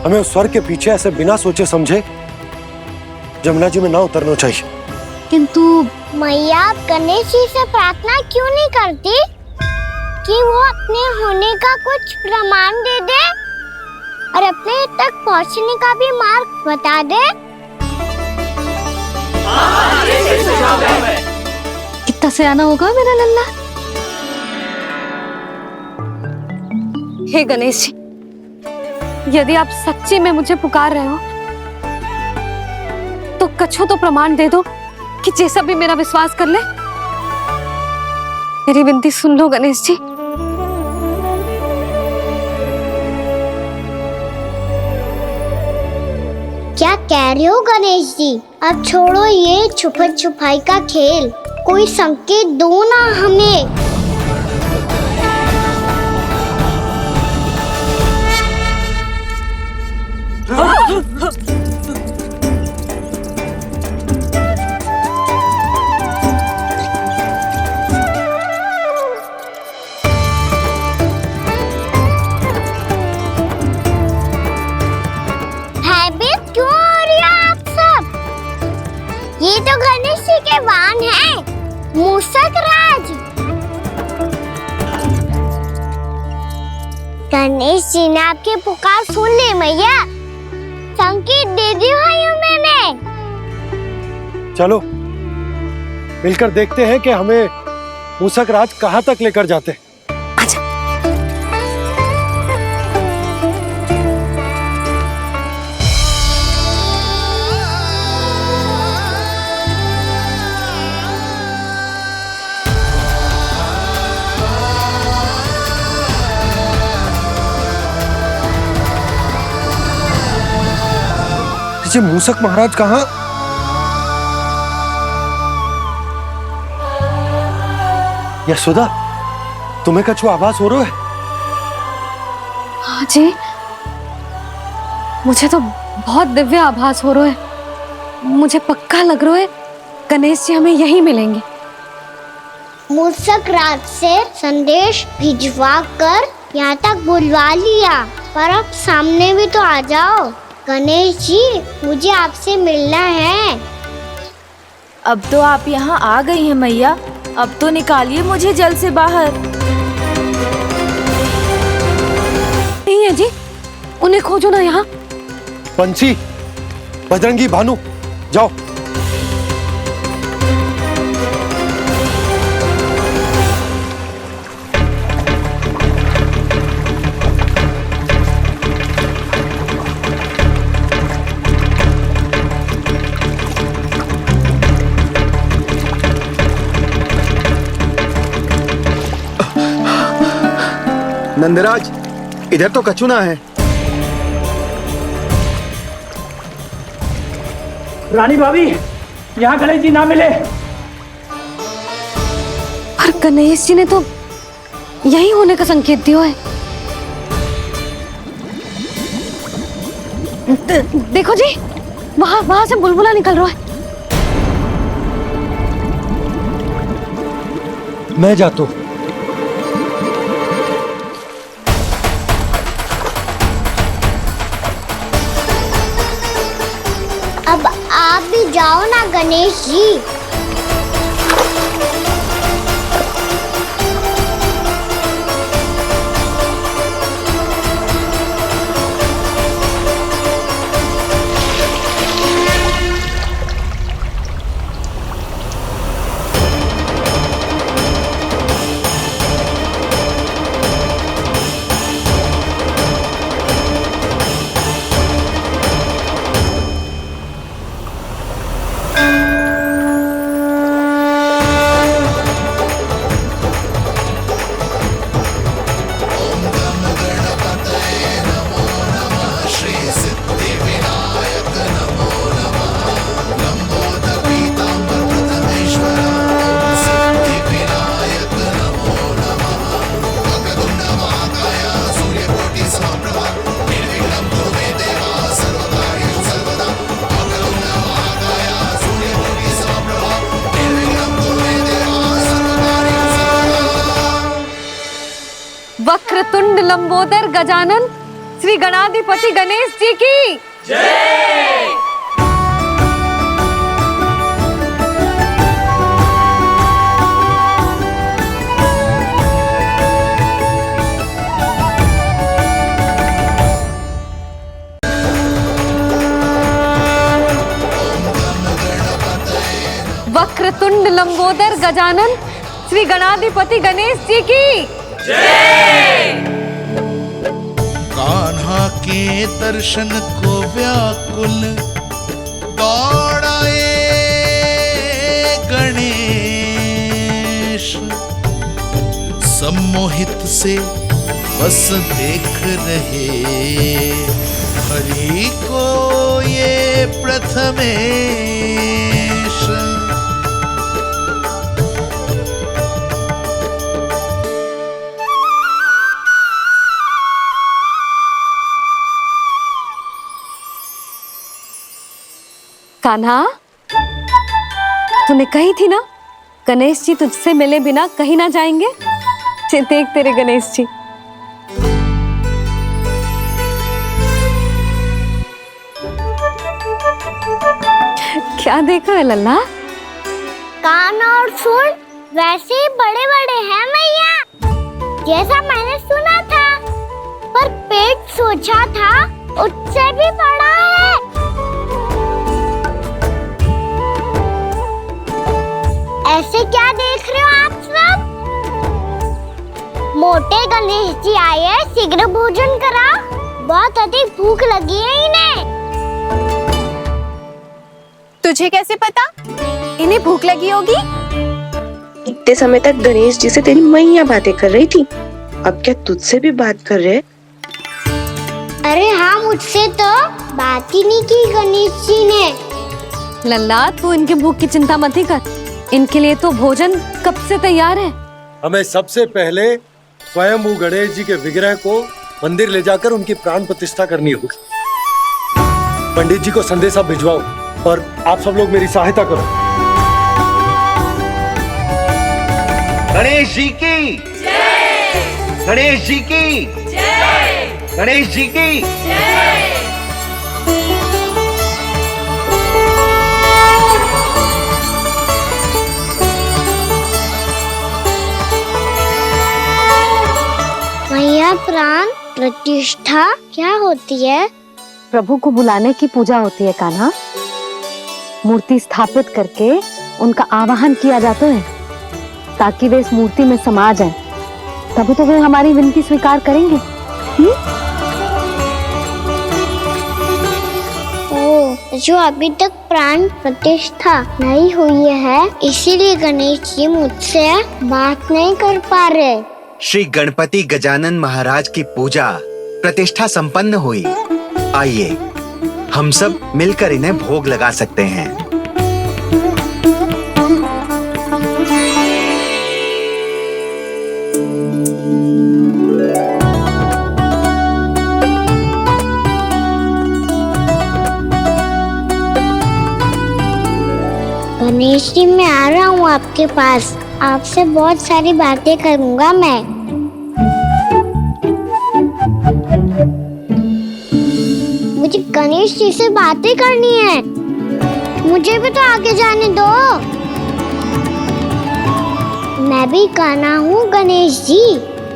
हमें उस स्वर के पीछे ऐसे बिना सोचे समझे जमुना जी में ना उतरना चाहिए। किंतु मैया, आप गणेश जी से प्रार्थना क्यों नहीं करती कि वो अपने होने का कुछ प्रमाण दे दे और अपने तक पहुंचने का भी मार्ग बता दे? कितना सयाना होगा मेरा लल्ला। हे गणेश जी, यदि आप सच्ची में मुझे पुकार रहे हो तो कछु तो प्रमाण दे दो कि जैसा भी मेरा विश्वास कर ले। मेरी विनती सुन लो गणेश जी। क्या कह रहे हो गणेश जी? अब छोड़ो ये छुपन छुपाई का खेल, कोई संकेत दो ना हमें। भयभीत क्यों हो रही हो आप सब? ये तो गणेश जी के वाहन हैं, मूषक राज। गणेश जी ने आपकी पुकार सुन ली मैया, संकेत दे दी भाइयों मैंने। चलो मिलकर देखते हैं कि हमें मूषक राज कहाँ तक लेकर जाते हैं। ये मूषक महाराज कहाँ? यशोदा, तुम्हें कछु आभास हो रहा है? हाँ जी, मुझे तो बहुत दिव्य आभास हो रहा है। मुझे पक्का लग रहा है गणेश जी हमें यहीं मिलेंगे। मूषक राज से संदेश भिजवा कर यहाँ तक बुलवा लिया, पर अब सामने भी तो आ जाओ। गणेश जी, मुझे आपसे मिलना है। अब तो आप यहाँ आ गई हैं मैया, अब तो निकालिए मुझे जल से बाहर। नहीं है जी, उन्हें खोजो ना यहाँ। पंछी, बजरंगी, भानु, जाओ। नंदराज, इधर तो कछु ना है। रानी भाभी, यहाँ गणेश जी ना मिले। पर गणेश जी ने तो यही होने का संकेत दिया है। देखो जी, वहां से बुलबुला निकल रहा है। मैं जाता हूँ। अब आप भी जाओ ना गणेश जी। वक्रतुंड लंबोदर गजानन श्री गणाधिपति गणेश जी की जय। वक्रतुंड लंबोदर गजानन श्री गणाधिपति गणेश जी की जय। कान्हा के दर्शन को व्याकुल दौड़ाए गणेश, सम्मोहित से बस देख रहे हरि को ये प्रथमेश। कान्हा, तूने कही थी ना गणेश जी तुझसे मिले बिना कहीं ना जाएंगे। देख तेरे गणेश जी। क्या देखा है लल्ला? कान और सुन वैसे ही बड़े बड़े हैं मैया, जैसा मैंने सुना था, पर पेट सोचा था उससे भी बड़ा है। ऐसे क्या देख रहे हो आप सब? मोटे गणेश जी आए हैं, शीघ्र भोजन करा, बहुत अधिक भूख लगी है इन्हें। तुझे कैसे पता इन्हें भूख लगी होगी? इतने समय तक गणेश जी से तेरी मैया बातें कर रही थी, अब क्या तुझसे भी बात कर रहे? अरे हाँ, मुझसे तो बात ही नहीं की गणेश जी ने। लल्ला, तू इनकी भूख की चिंता मत ही कर, इनके लिए तो भोजन कब से तैयार है। हमें सबसे पहले स्वयं गणेश जी के विग्रह को मंदिर ले जाकर उनकी प्राण प्रतिष्ठा करनी होगी। पंडित जी को संदेशा भिजवाओ और आप सब लोग मेरी सहायता करो। गणेश जी की जय। गणेश जी की जय। गणेश जी की जय। मैया, प्राण प्रतिष्ठा क्या होती है? प्रभु को बुलाने की पूजा होती है कान्हा। मूर्ति स्थापित करके उनका आवाहन किया जाता है ताकि वे इस मूर्ति में समा जाएं। तभी तो वे हमारी विनती स्वीकार करेंगे। जो अभी तक प्राण प्रतिष्ठा नहीं हुई है, इसीलिए गणेश जी मुझसे बात नहीं कर पा रहे। श्री गणपति गजानन महाराज की पूजा प्रतिष्ठा संपन्न हुई। आइए हम सब मिलकर इन्हें भोग लगा सकते हैं। गणेश जी, मैं आ रहा हूँ आपके पास, आपसे बहुत सारी बातें करूँगा मैं। मुझे गणेश जी से बातें करनी है, मुझे भी तो आगे जाने दो। मैं भी कान्हा हूँ गणेश जी,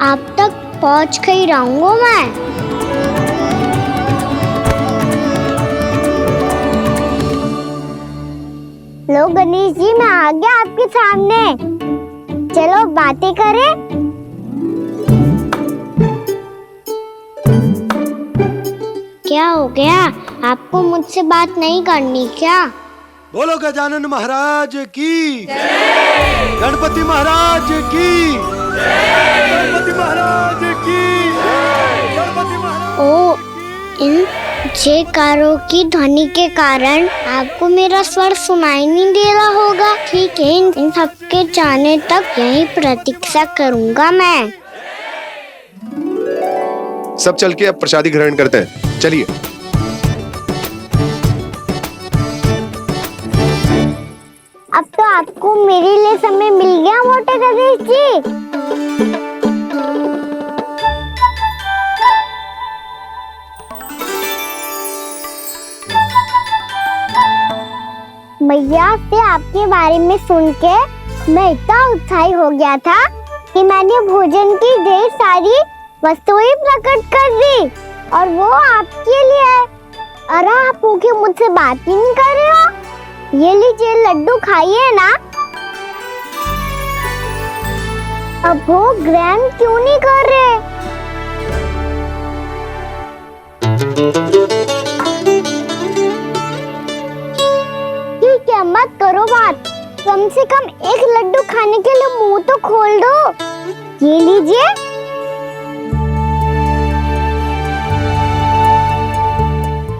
आप तक पहुँच कर ही रहूँगा मैं। लो गणेश जी, मैं आ गया आपके सामने, चलो बातें करें। क्या हो गया, आपको मुझसे बात नहीं करनी क्या? बोलो गजानन महाराज की जय। गणपति महाराज की जय। गणपति महाराज की जय। गणपति महाराज। ओ, इन जयकारों की ध्वनि के कारण आपको मेरा स्वर सुनाई नहीं दे रहा होगा। ठीक है, इन सबके जाने तक यही प्रतीक्षा करूंगा मैं। सब चल के अब प्रसादी ग्रहण करते हैं, चलिए। अब तो आपको मेरे लिए समय मिल गया मोटे गणेश जी। मैया से आपके बारे में सुन के मैं इतना उत्साही हो गया था कि मैंने भोजन की ढेर सारी वस्तुएं प्रकट कर दी और वो आपके लिए है। अरे आप भूखे मुझसे बात ही नहीं कर रहे हो। ये लीजिए लड्डू खाइए ना। अब वो ग्रैंड क्यों नहीं कर रहे? ठीक है, मत करो बात। कम से कम एक लड्डू खाने के लिए मुंह तो खोल दो। ये लीजिए।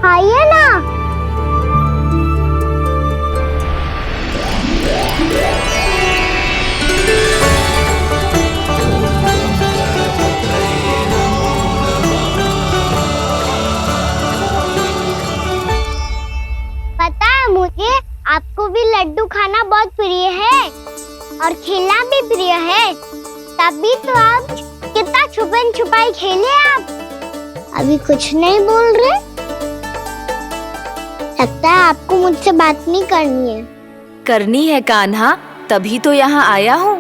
खाइए ना। पता है मुझे आपको भी लड्डू खाना बहुत प्रिय है और खेलना भी प्रिय है, तभी तो आप कितना छुपन छुपाई खेले। आप अभी कुछ नहीं बोल रहे। लगता है आपको मुझसे बात नहीं करनी है। करनी है कान्हा, तभी तो यहाँ आया हूँ।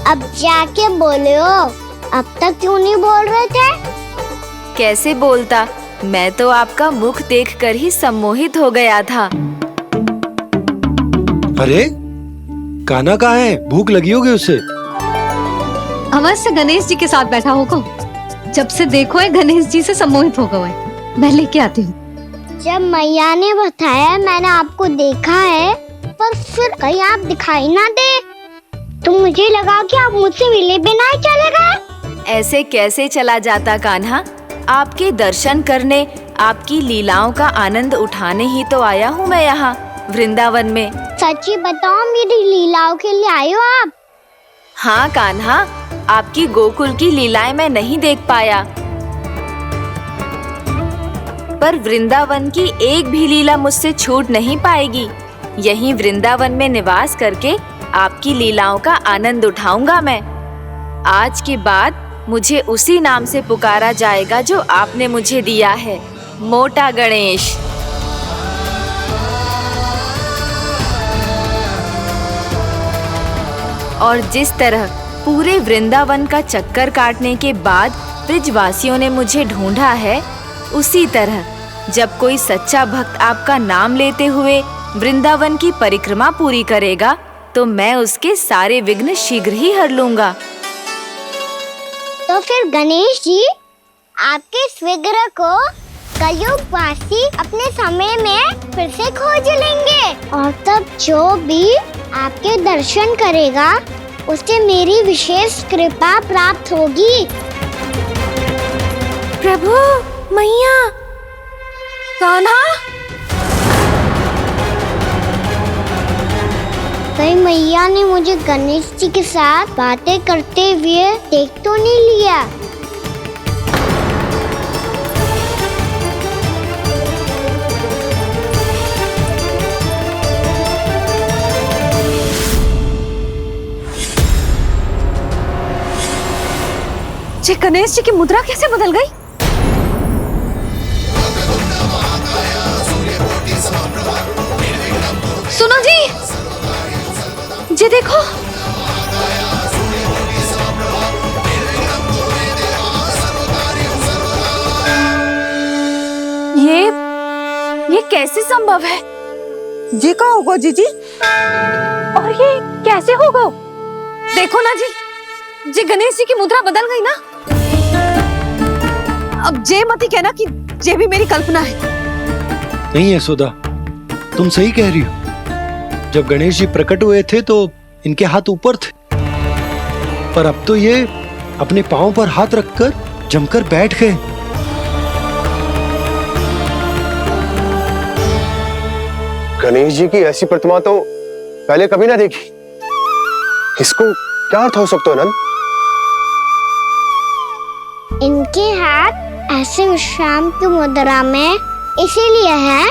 अब जाके बोले हो। अब तक क्यों नहीं बोल रहे थे? कैसे बोलता, मैं तो आपका मुख देखकर ही सम्मोहित हो गया था। अरे कान्हा कहाँ है? भूख लगी होगी उसे। अवश्य गणेश जी के साथ बैठा होगा। जब से देखो है गणेश जी से सम्मोहित हो गए। मैं लेके आती हूँ। जब मैया ने बताया मैंने आपको देखा है, पर फिर कहीं आप दिखाई ना दे तो मुझे लगा कि आप मुझसे मिले बिना ही चले गए। ऐसे कैसे चला जाता कान्हा, आपके दर्शन करने, आपकी लीलाओं का आनंद उठाने ही तो आया हूँ मैं यहाँ वृंदावन में। सच्ची बताओ, मेरी लीलाओं के लिए आए हो आप? हाँ कान्हा, आपकी गोकुल की लीलाएं मैं नहीं देख पाया, पर वृंदावन की एक भी लीला मुझसे छूट नहीं पाएगी। यहीं वृंदावन में निवास करके आपकी लीलाओं का आनंद उठाऊंगा मैं। आज के बाद मुझे उसी नाम से पुकारा जाएगा जो आपने मुझे दिया है, मोटा गणेश। और जिस तरह पूरे वृंदावन का चक्कर काटने के बाद ब्रिजवासियों ने मुझे ढूंढा है, उसी तरह जब कोई सच्चा भक्त आपका नाम लेते हुए वृंदावन की परिक्रमा पूरी करेगा तो मैं उसके सारे विघ्न शीघ्र ही हर लूंगा। तो फिर गणेश जी, आपके इस विग्रह को कलयुगवासी अपने समय में फिर से खोज लेंगे और तब जो भी आपके दर्शन करेगा उसे मेरी विशेष कृपा प्राप्त होगी। प्रभु, मैया, कान्हा। कहीं मैया ने मुझे गणेश जी के साथ बातें करते हुए देख तो नहीं लिया? जी गणेश जी की मुद्रा कैसे बदल गई? सुनो जी, जी देखो। ये कैसे संभव है? जी का होगा जीजी? और ये कैसे होगा? देखो ना जी, जी गणेश जी की मुद्रा बदल गई ना। अब जे मती कहना कि जे भी मेरी कल्पना है। नहीं यशोदा, तुम सही कह रही हो। जब गणेश जी प्रकट हुए थे तो इनके हाथ ऊपर थे, पर अब तो ये अपने पांव पर हाथ रखकर जमकर बैठ गए। गणेश जी की ऐसी प्रतिमा तो पहले कभी ना देखी। इसको क्या अर्थ हो सकता है नंद? इनके हाथ ऐसे विश्राम की मुद्रा में इसीलिए है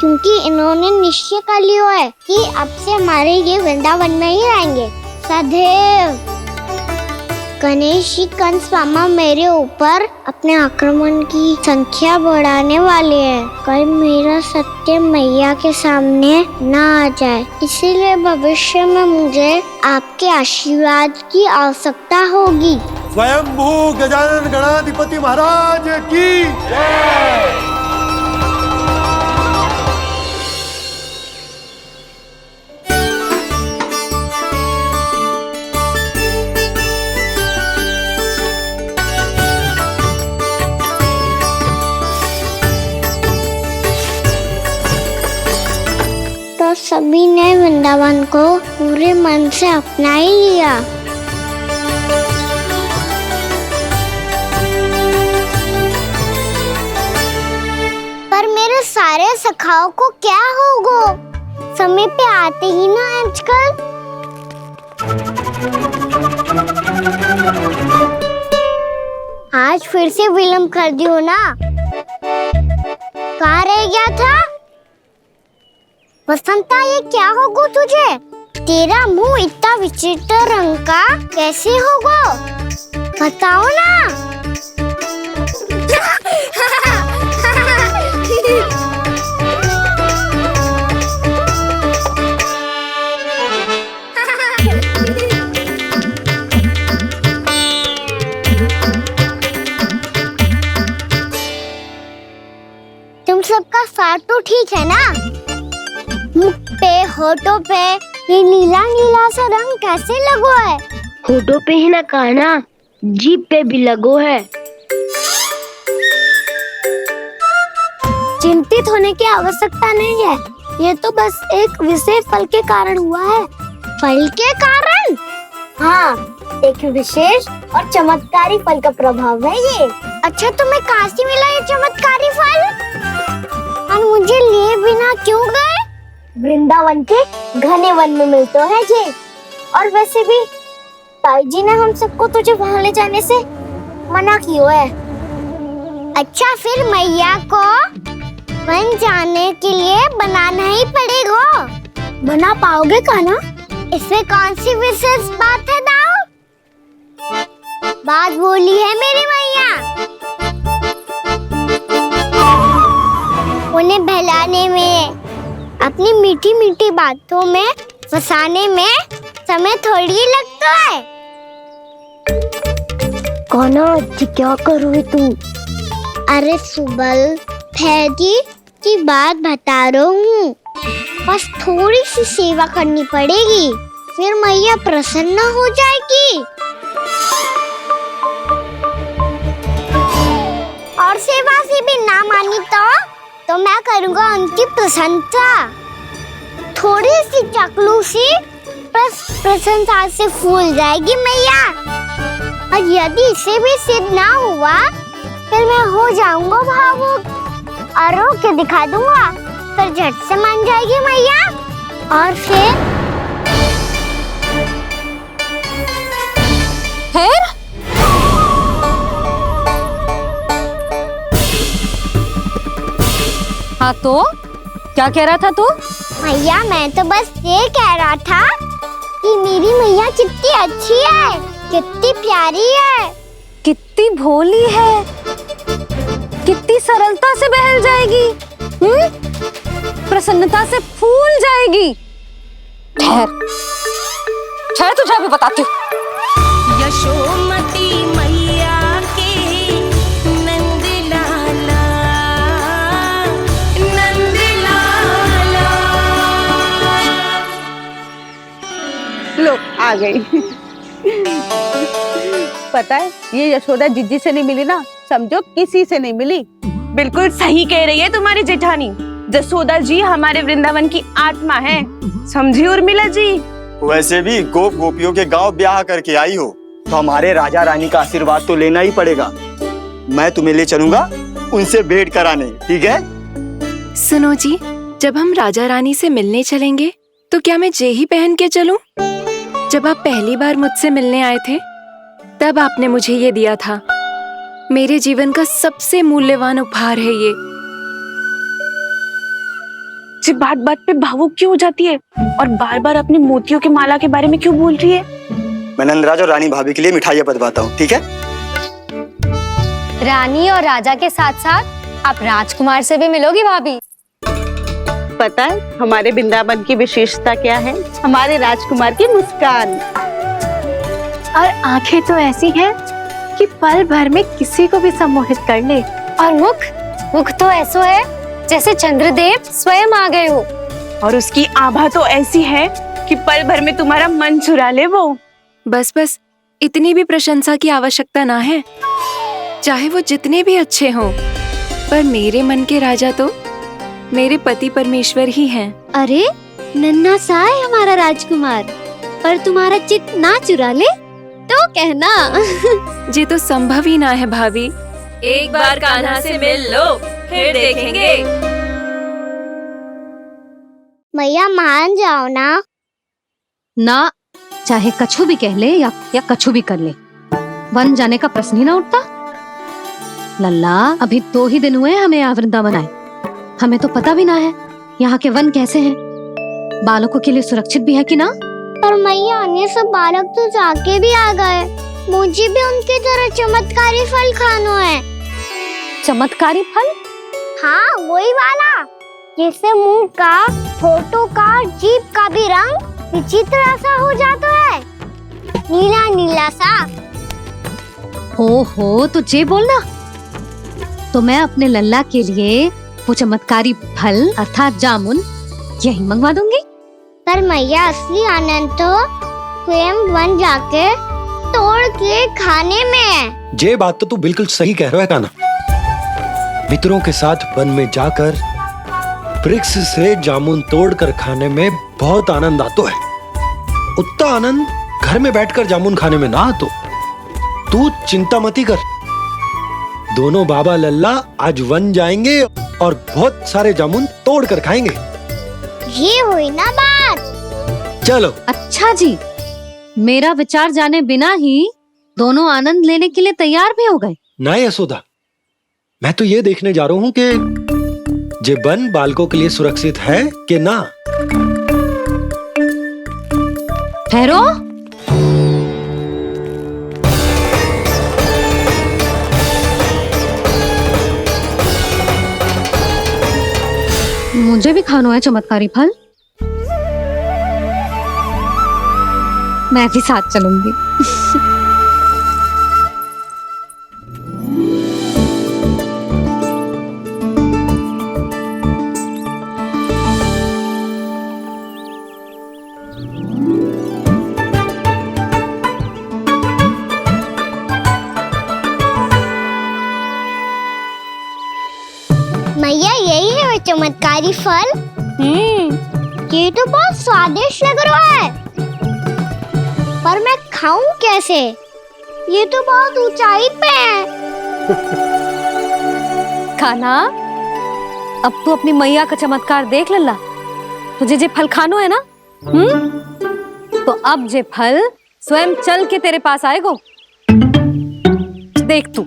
क्योंकि इन्होंने निश्चय कर लिया है कि अब से हमारे ये वृंदावन में ही रहेंगे सदैव। गणेश जी कंस मामा मेरे ऊपर अपने आक्रमण की संख्या बढ़ाने वाले हैं। कल मेरा सत्य मैया के सामने ना आ जाए, इसीलिए भविष्य में मुझे आपके आशीर्वाद की आवश्यकता होगी। स्वयंभू गजानन गणाधिपति महाराज की जय। तो सभी ने वृंदावन को पूरे मन से अपना ही लिया। पर मेरे सारे सखाओं को क्या होगा? समय पे आते ही ना आजकल। आज फिर से विलम्ब कर दियो ना। कहाँ रह गया था? वसंता, ये क्या होगा तुझे? तेरा मुंह इतना विचित्र रंग का कैसे होगा? बताओ ना। तुम सबका साथ तो ठीक है ना? मुख पे, होठों पे ये नीला नीला सा रंग कैसे लगो है? होठों पे ही ना काना, जीभ पे भी लगो है। चिंतित होने की आवश्यकता नहीं है, ये तो बस एक विशेष फल के कारण हुआ है। फल के कारण? हाँ, एक विशेष और चमत्कारी फल का प्रभाव है ये। अच्छा, तुम्हें कहाँ से मिला ये चमत्कारी फल? और मुझे लिए बिना क्यों गए? वृंदावन के घने वन में मिलते हैं जी। और वैसे भी ताई जी ने हम सबको तुझे वहाँ ले जाने से मना किया है। अच्छा, फिर मैया को वन जाने के लिए बनाना ही पड़ेगा। बना पाओगे कान्हा? इसमें कौन सी विशेष बात है दाऊ? बात बोली है मेरी मैया। उन्हें बहलाने में, अपनी मीठी मीठी बातों में फंसाने में समय थोड़ी लगता है। कान्हा, क्या करोगे तू? अरे सुबल, फैजी की बात बता रहा हूँ। बस थोड़ी सी सेवा करनी पड़ेगी, फिर मैया प्रसन्न हो जाएगी। और सेवा से भी ना मानी तो मैं करूँगा उनकी प्रशंसा। थोड़ी सी चकलूसी बस प्रशंसा से फूल जाएगी मैया। और यदि इसे भी सिद्ध ना हुआ, फिर मैं हो जाऊंगा भावुक और रो के दिखा दूंगा, फिर झट से मान जाएगी मैया। और फिर हाँ, तो क्या कह रहा था तू? मैया, मैं तो बस ये कह रहा था कि मेरी मैया कितनी अच्छी है, कितनी प्यारी है, कितनी भोली है, कितनी सरलता से बहल जाएगी, प्रसन्नता से फूल जाएगी। ठहर ठहर, तुझे अभी बताती हूँ। यशोमती मैया के नंद लाला, नंद लाला। लो, आ गई। पता है, ये यशोदा जीजी से नहीं मिली ना, समझो किसी से नहीं मिली। बिल्कुल सही कह रही है तुम्हारी जेठानी। जसोदा जी हमारे वृंदावन की आत्मा है, समझी उर्मिला जी। वैसे भी गोप गोपियों के गांव ब्याह करके आई हो, तो हमारे राजा रानी का आशीर्वाद तो लेना ही पड़ेगा। मैं तुम्हें ले चलूंगा उनसे भेंट कराने, ठीक है? सुनो जी, जब हम राजा रानी से मिलने चलेंगे तो क्या मैं जे ही पहन के चलूं? जब आप पहली बार मुझसे मिलने आए थे, तब आपने मुझे ये दिया था। मेरे जीवन का सबसे मूल्यवान उपहार है ये। सिर्फ बात बात पे भावुक क्यों हो जाती है और बार बार अपनी मोतियों के माला के बारे में क्यों बोल रही है? मैं नंदराज और रानी भाभी के लिए मिठाइयाँ बंटवाता हूँ, ठीक है? रानी और राजा के साथ साथ आप राजकुमार से भी मिलोगी भाभी। पता है हमारे वृंदावन की विशेषता क्या है? हमारे राजकुमार की मुस्कान। और आंखें तो ऐसी हैं कि पल भर में किसी को भी सम्मोहित कर ले। और मुख तो ऐसा है जैसे चंद्रदेव स्वयं आ गए हो। और उसकी आभा तो ऐसी है कि पल भर में तुम्हारा मन चुरा ले वो। बस बस, इतनी भी प्रशंसा की आवश्यकता ना है। चाहे वो जितने भी अच्छे हों, पर मेरे मन के राजा तो मेरे पति परमेश्वर ही हैं। अरे नन्हा सा है हमारा राजकुमार, पर तुम्हारा चित्त ना चुरा ले तो कहना। ये तो संभव ही ना है भाभी। एक बार कान्हा से मिल लो, फिर देखेंगे। मैया मान जाओ ना। चाहे कछु भी कह ले या कछु भी कर ले, वन जाने का प्रश्न ही ना उठता। लल्ला, अभी 2 ही दिन हुए हमें यहाँ वृंदावन आए। हमें तो पता भी ना है यहाँ के वन कैसे हैं, बालकों के लिए सुरक्षित भी है कि ना। पर मैया अन्य सब बालक तो जाके भी आ गए। मुझे भी उनकी तरह चमत्कारी फल खाना है। चमत्कारी फल? हाँ, वही वाला जिससे मुंह का, होठों का, जीभ का भी रंग विचित्र सा हो जाता है, नीला नीला सा। हो तो जे बोलना। तो मैं अपने लल्ला के लिए वो चमत्कारी फल अर्थात जामुन यही मंगवा दूंगी। पर मैया असली आनंद तो स्वयं वन जाके तोड़ के खाने में है। ये बात तो तू बिल्कुल सही कह रहा है कान्हा। मित्रों के साथ वन में जाकर वृक्ष से जामुन तोड़कर खाने में बहुत आनंद आता है। उतना आनंद घर में बैठकर जामुन खाने में ना आतो। तू चिंता मती कर, दोनों बाबा लल्ला आज वन जाएंगे और बहुत सारे जामुन तोड़कर खाएंगे। ये हुई ना बात। चलो। अच्छा जी, मेरा विचार जाने बिना ही दोनों आनंद लेने के लिए तैयार भी हो गए। ना यशोदा, मैं तो ये देखने जा रहा हूँ कि ये वन बालकों के लिए सुरक्षित है कि ना। ठहरो। मुझे भी खाना है चमत्कारी फल। मैं भी साथ चलूंगी। मैया यही है वो चमत्कारी फल। ये तो बहुत स्वादिष्ट लग रहा है, पर मैं खाऊं कैसे? ये तो बहुत ऊंचाई पे है। खाना, अब तू अपनी मैया का चमत्कार देख लल्ला। तुझे जे फल खानो है ना, तो अब जे फल स्वयं चल के तेरे पास आएगो। देख तू।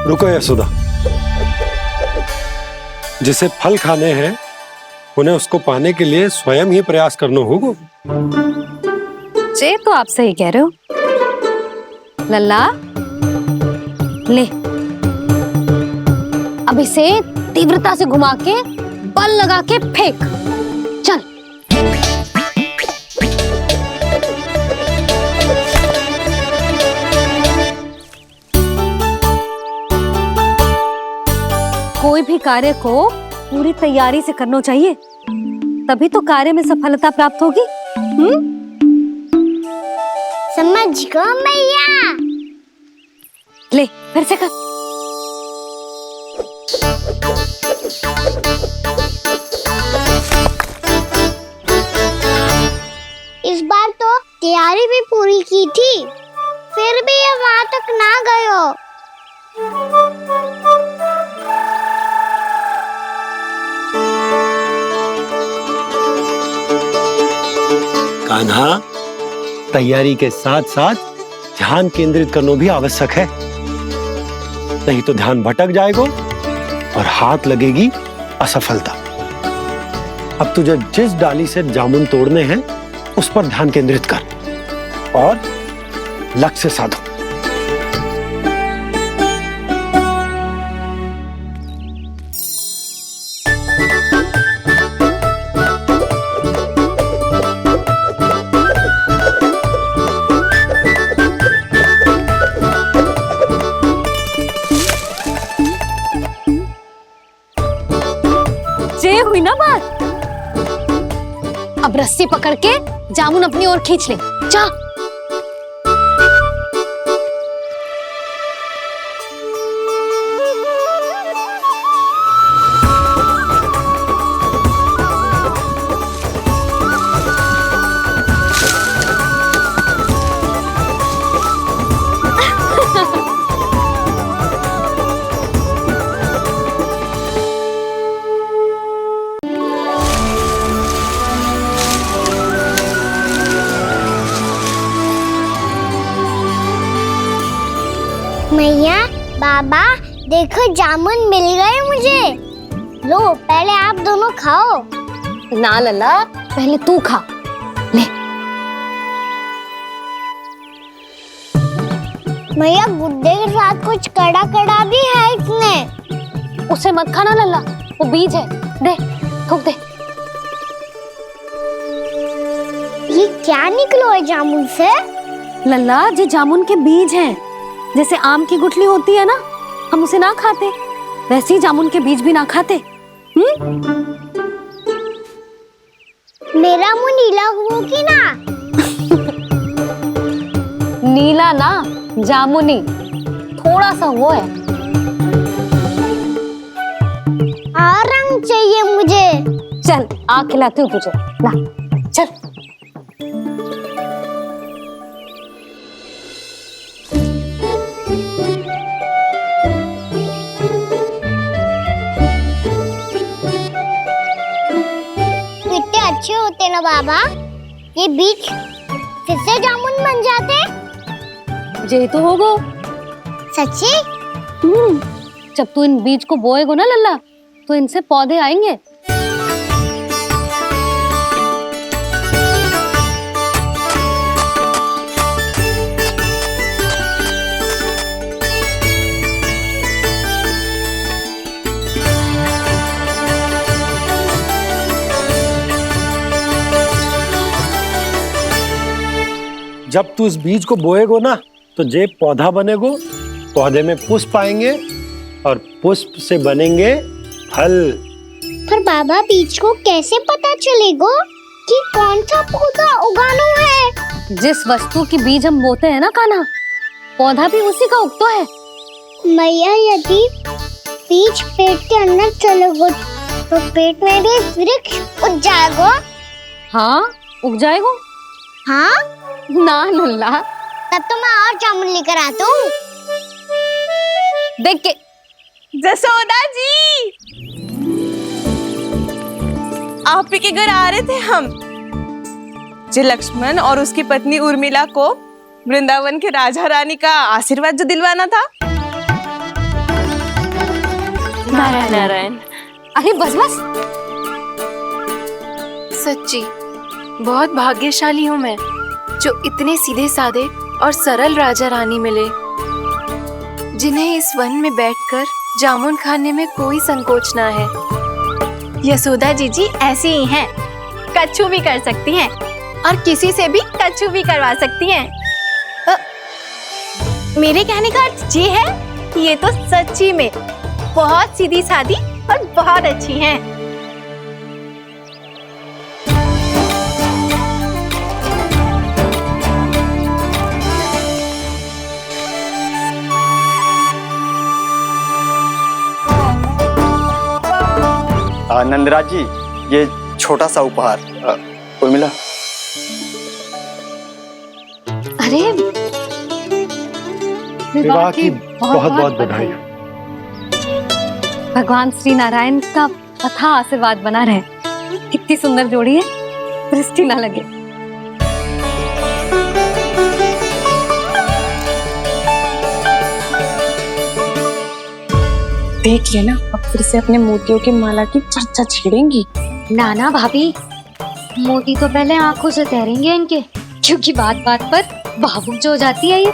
रुको यशोदा, जिसे फल खाने हैं उन्हें उसको पाने के लिए स्वयं ही प्रयास करना होगा। जे तो आप सही कह रहे हो लल्ला। ले, अब इसे तीव्रता से घुमा के बल लगा के फेंक। चल। कोई भी कार्य को पूरी तैयारी से करना चाहिए, तभी तो कार्य में सफलता प्राप्त होगी। समझ गो मैया। ले, फिर से कर। इस बार तो तैयारी भी पूरी की थी, फिर भी ये वहां तक ना गए हो। कान्हा, तैयारी के साथ साथ ध्यान केंद्रित करना भी आवश्यक है, नहीं तो ध्यान भटक जाएगा और हाथ लगेगी असफलता। अब तुझे जिस डाली से जामुन तोड़ने हैं उस पर ध्यान केंद्रित कर और लक्ष्य साधो। ये हुई ना बात। अब रस्सी पकड़ के जामुन अपनी ओर खींच ले। जा। मैया, बाबा, देखो जामुन मिल गए मुझे। लो, पहले आप दोनों खाओ। ना लल्ला, पहले तू खा ले। मैया, गुड्डे के साथ कुछ कड़ा कड़ा भी है इसमें। उसे मत खाना लल्ला, वो बीज है। दे, थूक दे। ये क्या निकलो है जामुन से? लल्ला, ये जामुन के बीज हैं। जैसे आम की गुठली होती है ना, हम उसे ना खाते, वैसे ही जामुन के बीज भी ना खाते। मेरा मुंह नीला हुआ कि ना? नीला ना, जामुनी, थोड़ा सा वो है। और रंग चाहिए मुझे। चल, आ खिलाती हूँ तुझे। ला, चल। अच्छे होते ना बाबा, ये बीज फिर से जामुन बन जाते। ये तो होगा। सच्ची? जब तू इन बीज को बोएगा ना लल्ला, तो इनसे पौधे आएंगे। जब तू इस बीज को बोएगो ना, तो जे पौधा बनेगो, पौधे में पुष्प आएंगे और पुष्प से बनेंगे फल। पर बाबा, बीज को कैसे पता चलेगा कि कौन सा पौधा उगाना है? जिस वस्तु की बीज हम बोते हैं ना कान्हा, पौधा भी उसी का उगता है। मैया, यदि बीज पेट के अंदर चलेगा तो पेट में भी वृक्ष उग जाएगा। हाँ, उग जाएगा। हाँ ना लल्ला, तब तो मैं और जामुन लेकर आता हूँ। देख के। जसोदा जी, आप ही के घर आ रहे थे हम। जो लक्ष्मण और उसकी पत्नी उर्मिला को वृंदावन के राजा रानी का आशीर्वाद जो दिलवाना था। नारायण नारायण। अरे बस बस। सच्ची बहुत भाग्यशाली हूँ मैं, जो इतने सीधे साधे और सरल राजा रानी मिले, जिन्हें इस वन में बैठकर जामुन खाने में कोई संकोच ना है। यशोदा जीजी ऐसी ही हैं, कच्छू भी कर सकती हैं और किसी से भी कच्छू भी करवा सकती हैं। मेरे कहने का अर्थ ये है कि ये तो सच्ची में बहुत सीधी सादी और बहुत अच्छी हैं। नंदराज जी, ये छोटा सा उपहार। उर्मिला। अरे, विवाह की बहुत बहुत बधाई। भगवान श्री नारायण का अथाह आशीर्वाद बना रहे। कितनी सुंदर जोड़ी है, दृष्टि ना लगे। देख लेना, अब फिर से अपने मोतियों की माला की चर्चा छेड़ेंगी। नाना भाभी, मोती तो पहले आंखों से तैरेंगे इनके, क्योंकि बात बात पर भावुक जो हो जाती है ये।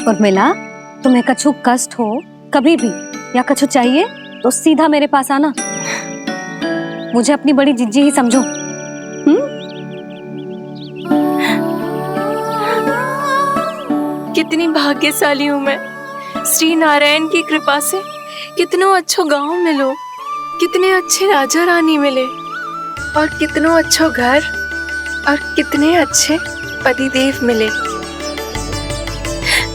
उर्मिला, तुम्हें कछु कष्ट हो कभी भी या कछु चाहिए तो सीधा मेरे पास आना। मुझे अपनी बड़ी जिज्जी ही समझो। कितनी भाग्यशाली हूँ मैं, श्री नारायण की कृपा से कितनों अच्छो गांव मिलो, कितने अच्छे राजा रानी मिले, और कितनों अच्छो घर और कितने अच्छे पतिदेव मिले।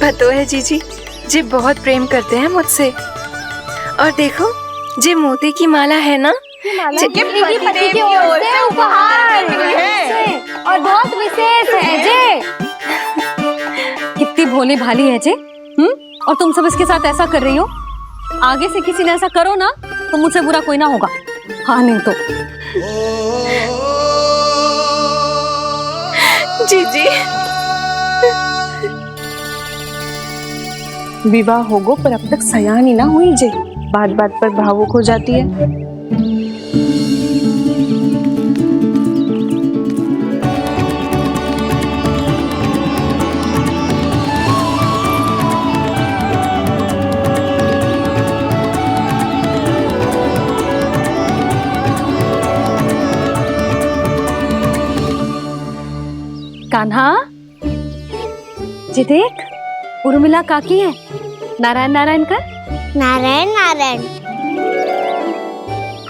पतो है जीजी, जी बहुत प्रेम करते हैं मुझसे। और देखो, जे मोती की माला है ना, पति की ओर से उपहार है और बहुत विशेष है जे। कितनी भोली भाली है जे, और तुम सब इसके साथ ऐसा कर रही हो। आगे से किसी ने ऐसा करो ना तो मुझसे बुरा कोई ना होगा। हाँ नहीं तो जीजी विवाह होगो पर अब तक सयान ही ना हुई जे, बात बात पर भावुक हो जाती है। कान्हा जी, देख उर्मिला काकी है। नारायण नारायण कर। नारायण नारायण।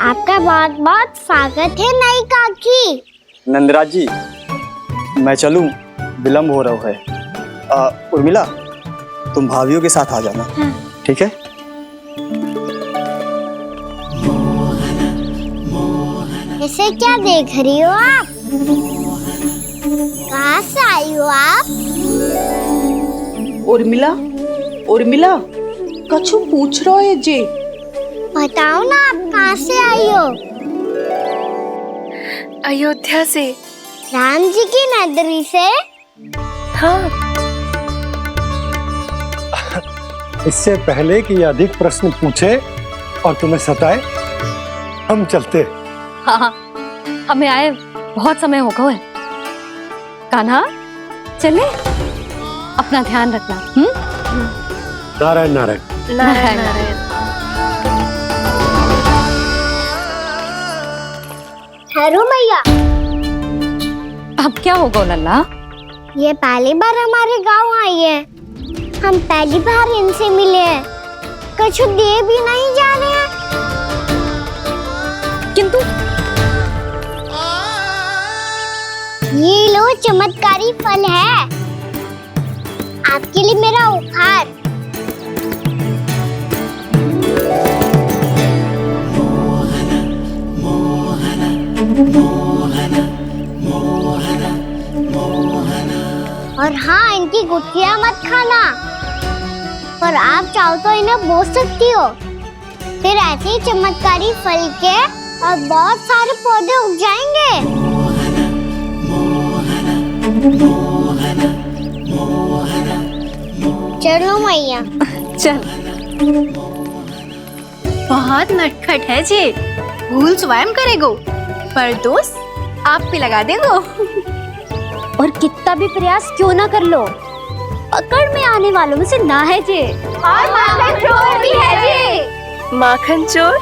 आपका बहुत बहुत स्वागत है नई काकी। नंदराज जी, मैं चलूं, विलम्ब हो रहा है। उर्मिला, तुम भाभियों के साथ आ जाना। हाँ। ठीक है। इसे क्या देख रही हो आप? कहाँ से आई हो आप? उर्मिला, उर्मिला, कछु पूछ रहा है जे। बताओ ना, आप कहाँ से आई हो? अयोध्या से। राम जी की नगरी से? हाँ। इससे पहले कि ये अधिक प्रश्न पूछे और तुम्हें सताए, हम चलते। हाँ, हमें आए बहुत समय हो गया है। कान्हा, चले, अपना ध्यान रखना। नारायण नारायण। नारायण नारायण। ठहरो मैया। अब क्या होगा लल्ला? ये पहली बार हमारे गांव आई है, हम पहली बार इनसे मिले हैं, कुछ दे भी नहीं जा रहे हैं। किंतु ये लो, चमत्कारी फल है आपके लिए मेरा उपहार। और हाँ, इनकी गुठलियां मत खाना, और आप चाहो तो इन्हें बो सकती हो, फिर ऐसे ही चमत्कारी फल के और बहुत सारे पौधे उग जाएंगे। चलो मैया। चल। बहुत नटखट है जे, भूल स्वयं करेगो पर दोष आप पे लगा देगो। और कितना भी प्रयास क्यों ना कर लो, पकड़ में आने वालों में से ना है जे। और माखन चोर भी है जे। माखन चोर?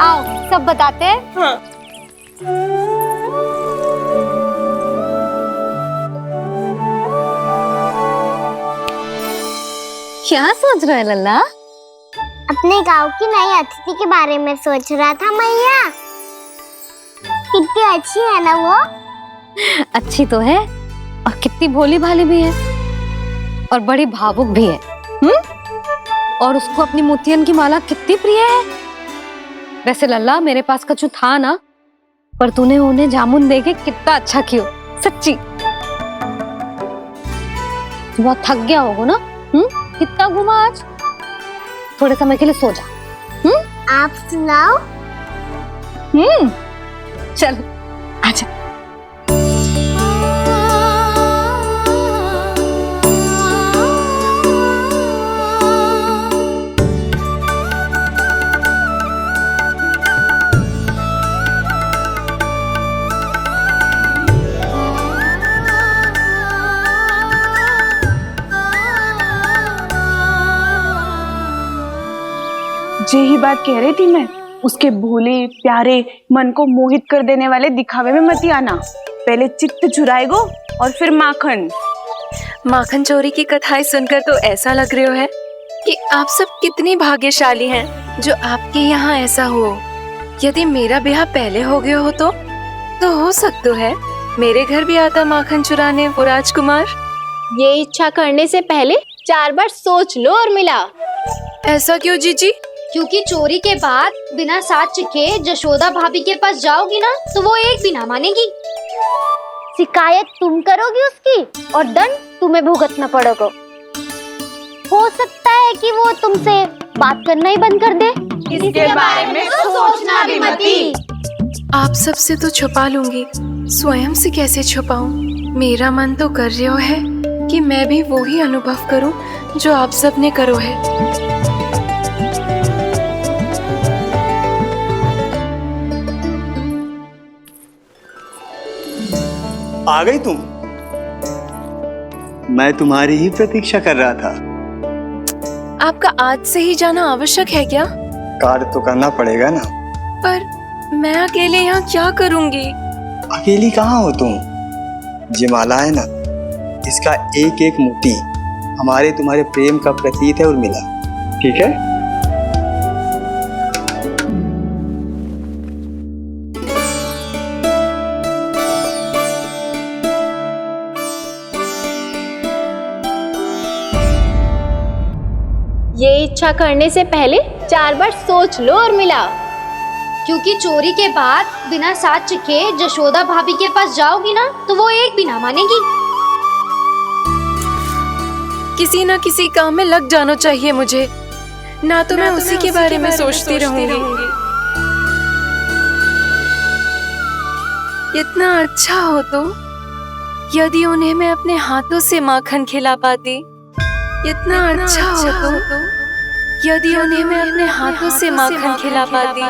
आओ सब बताते हैं। हाँ। क्या सोच रहे लल्ला? अपने गांव की नई अतिथि के बारे में सोच रहा था मैया। कितनी अच्छी है ना वो? अच्छी तो है, और कितनी भोली भाली भी है, और बड़ी भावुक भी है। और उसको अपनी मोतियन की माला कितनी प्रिय है। वैसे लल्ला, मेरे पास कछु था ना, पर तूने उन्हें जामुन देके कितना अच्छा किया, सच्ची। बहुत थक गया होगा ना? कितना घुमा आज? थोड़े समय के लिए सो जा। आप सुनाओ। चल आजा। जे ही बात कह रही थी मैं, उसके भोले प्यारे मन को मोहित कर देने वाले दिखावे में मत आना। पहले चित्त चुराएगो और फिर माखन। माखन चोरी की कथाएं सुनकर तो ऐसा लग रहा है कि आप सब कितनी भाग्यशाली हैं जो आपके यहाँ ऐसा हो। यदि मेरा ब्याह पहले हो गया हो तो हो सकता है मेरे घर भी आता माखन चुराने वो राजकुमार। ये इच्छा करने से पहले 4 बार सोच लो और मिला। ऐसा क्यों जीजी? क्योंकि चोरी के बाद बिना साथ के जशोदा भाभी के पास जाओगी ना तो वो एक भी ना मानेगी। शिकायत तुम करोगी उसकी और दंड तुम्हें भुगतना पड़ेगा। हो सकता है कि वो तुमसे बात करना ही बंद कर दे। इसके बारे में तो सोचना भी मती। आप सबसे तो छुपा लूंगी, स्वयं से कैसे छुपाऊं? मेरा मन तो कर रहा है कि मैं भी वो ही अनुभव करूं जो आप सब ने करो है। आ गई तुम? मैं तुम्हारी ही प्रतीक्षा कर रहा था। आपका आज से ही जाना आवश्यक है क्या? कार्य तो करना पड़ेगा ना। पर मैं अकेले यहाँ क्या करूँगी? अकेली कहाँ हो तुम? ये माला है ना, इसका एक एक मोती हमारे तुम्हारे प्रेम का प्रतीक है उर्मिला, ठीक है? ये इच्छा करने से पहले 4 बार सोच लो और मिला। क्योंकि चोरी के बाद बिना साथ के जशोदा भाभी के पास जाओगी ना तो वो एक भी ना मानेगी। किसी न किसी काम में लग जाना चाहिए मुझे, ना तो मैं उसी के बारे में सोचती रहूंगी। इतना अच्छा हो तो यदि उन्हें मैं अपने हाथों से माखन खिला पाती। इतना अच्छा हो तो यदि उन्हें मैं अपने हाथों से माखन खिला पाती।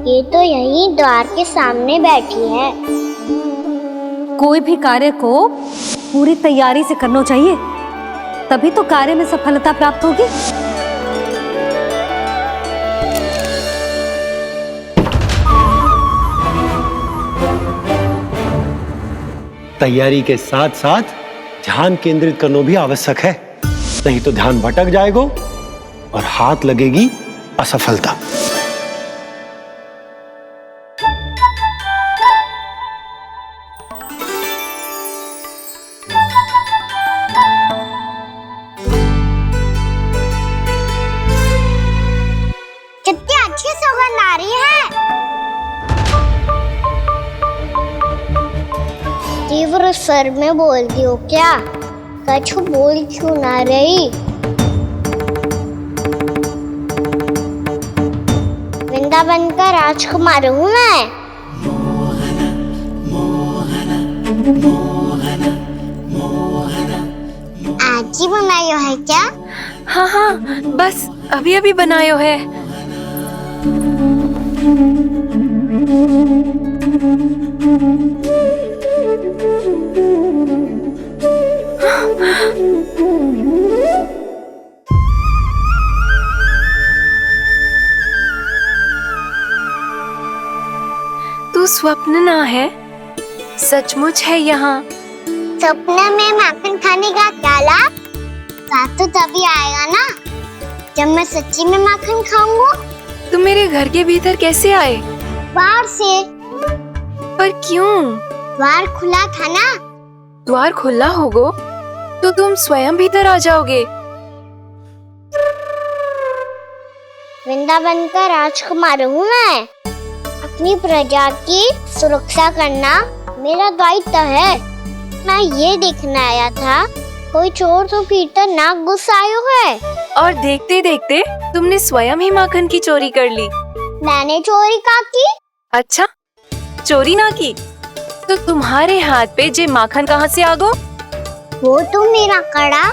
ये तो यही द्वार के सामने बैठी है। कोई भी कार्य को पूरी तैयारी से करना चाहिए, तभी तो कार्य में सफलता प्राप्त होगी। तैयारी के साथ साथ ध्यान केंद्रित करना भी आवश्यक है, नहीं तो ध्यान भटक जाएगा और हाथ लगेगी असफलता। कितनी अच्छी सुगंध आ रही है। तीव्र स्वर में बोलती हो क्या? कछु बोल क्यों ना रही? वृंदावन का राजकुमार हूँ मैं। आज ही बनायो है क्या? हाँ हाँ, बस अभी अभी बनायो है। तू स्वप्न ना है, सचमुच है यहाँ। सपने में माखन खाने का क्या लाभ? स्वाद तो तभी आएगा ना जब मैं सच्ची में माखन खाऊंगा। तुम मेरे घर के भीतर कैसे आए? बाहर से। पर क्यों? द्वार खुला था ना। द्वार खुला होगा तो तुम स्वयं भीतर आ जाओगे। वृंदावन का राजकुमार हूँ मैं। अपनी प्रजा की सुरक्षा करना मेरा दायित्व है। मैं ये देखने आया था कोई चोर तो भीतर ना घुस आयो है। और देखते देखते तुमने स्वयं ही माखन की चोरी कर ली। मैंने चोरी का की? अच्छा, चोरी ना की तो तुम्हारे हाथ पे जे माखन कहाँ से आ गो? वो तो मेरा कड़ा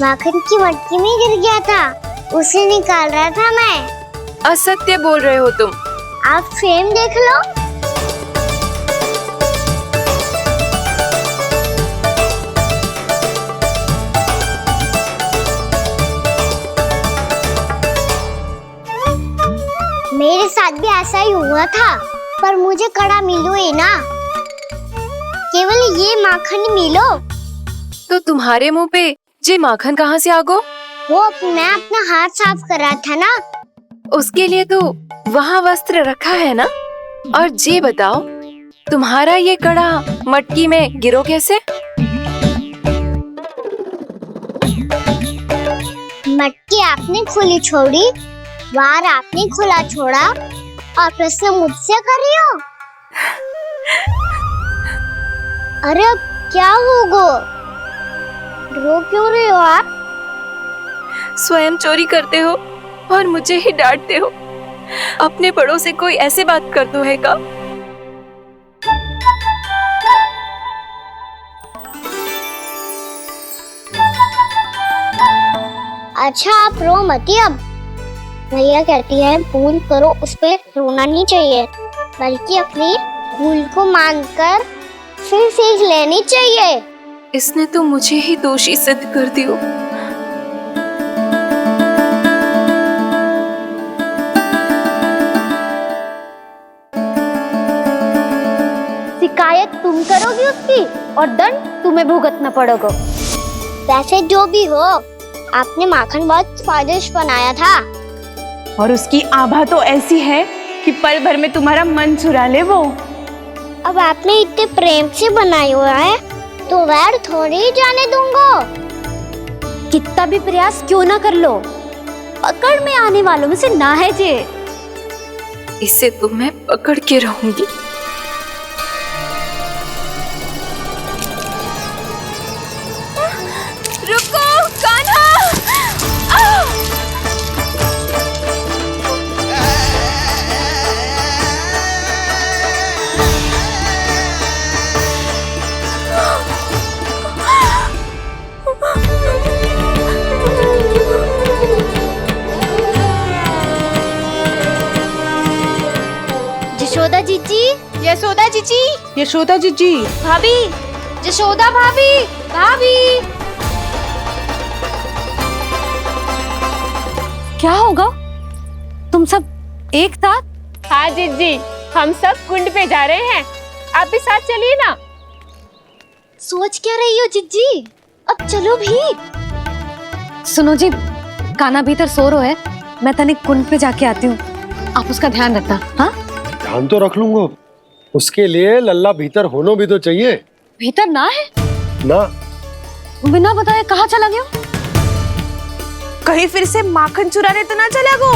माखन की मटकी में गिर गया था, उसे निकाल रहा था मैं। असत्य बोल रहे हो तुम। आप फ्रेम देख लो। मेरे साथ भी ऐसा ही हुआ था, पर मुझे कड़ा मिलो ही ना, केवल ये माखन मिलो। तो तुम्हारे मुंह पे जे माखन कहाँ से आ गो? वो मैं अपना हाथ साफ कर रहा था ना। उसके लिए तो वहाँ वस्त्र रखा है ना। और जे बताओ, तुम्हारा ये कड़ा मटकी में गिरो कैसे? मटकी आपने खुली छोड़ी, वार आपने खुला छोड़ा, और प्रश्न मुझसे कर रही हो? अरे अब क्या होगा? रो क्यों रहे हो आप? स्वयं चोरी करते हो और मुझे ही डांटते हो। अपने बड़ों से कोई ऐसे बात कर दो है का? अच्छा आप रो मती अब। भैया कहती है भूल करो, उस पे रोना नहीं चाहिए, बल्कि अपनी भूल को मानकर फिर सीख लेनी चाहिए। इसने तो मुझे ही दोषी सिद्ध कर दियो। शिकायत तुम करोगी उसकी और दंड तुम्हें भुगतना पड़ेगा। वैसे जो भी हो, आपने माखन बहुत स्वादिष्ट बनाया था। और उसकी आभा तो ऐसी है कि पल भर में तुम्हारा मन चुरा ले वो। अब आपने इतने प्रेम से बनाया हुआ है तो वैर थोड़ी ही जाने दूंगा। कितना भी प्रयास क्यों ना कर लो, पकड़ में आने वालों में से ना है जे। इसे तो मैं पकड़ के रहूंगी। रुको कान्हा! यशोदा जीजी, यशोदा जीजी, यशोदा जीजी, भाभी, यशोदा भाभी, भाभी। क्या होगा? तुम सब एक साथ? हाँ जीजी, हम सब कुंड पे जा रहे हैं, आप भी साथ चलिए ना। सोच क्या रही हो जिज्जी? अब चलो भी। सुनो जी, कान्हा भीतर सो रो है, मैं तनिक कुंड पे जाके आती हूँ, आप उसका ध्यान रखना। हाँ, ध्यान तो रख लूंगा, उसके लिए लल्ला भीतर होना भी तो चाहिए। भीतर ना है ना? बिना बताए कहाँ चला गया? कहीं फिर से माखन चुराने तो ना चला गो।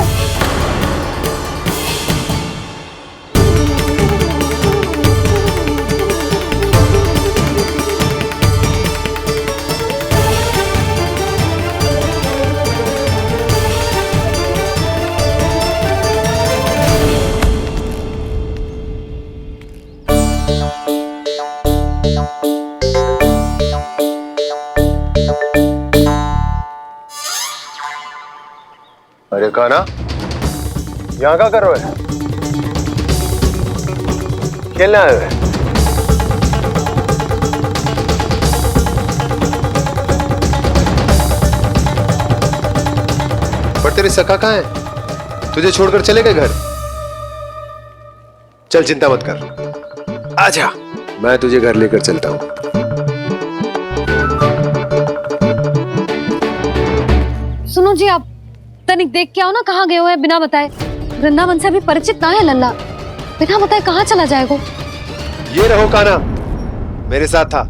अरे कान्हा, यहाँ क्या कर रहे हो? खेलने आए हुए? पर तेरे सखा कहाँ है? तुझे छोड़कर चले गए घर? चल चिंता मत कर, आजा, मैं तुझे घर लेकर चलता हूँ। सुनो जी, आप तनिक देख के आओ ना, कहाँ गए हुए हैं बिना बताए। वृंदावन से अभी परिचित ना है लल्ला, बिना बताए कहाँ चला जाएगा? ये रहो कान्हा, मेरे साथ था।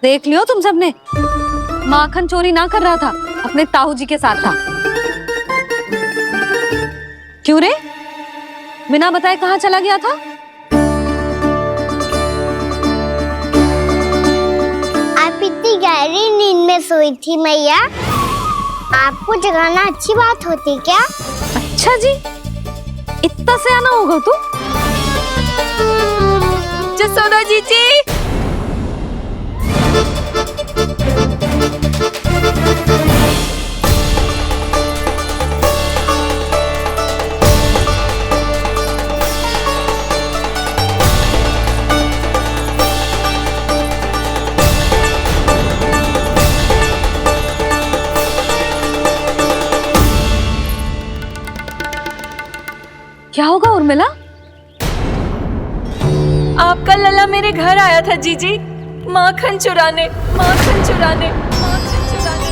देख लियो तुम सबने, माखन चोरी ना कर रहा था, अपने ताऊ जी के साथ था। क्यों रे, बिना बताए कहाँ चला गया था? ही गहरी नींद में सोई थी मैया। आपको जगाना अच्छी बात होती क्या? अच्छा जी, इतना सयाना होगा तू? जसोदा जीजी, क्या होगा उर्मिला? आपका लला मेरे घर आया था जीजी, माखन चुराने, माखन चुराने, माखन चुराने।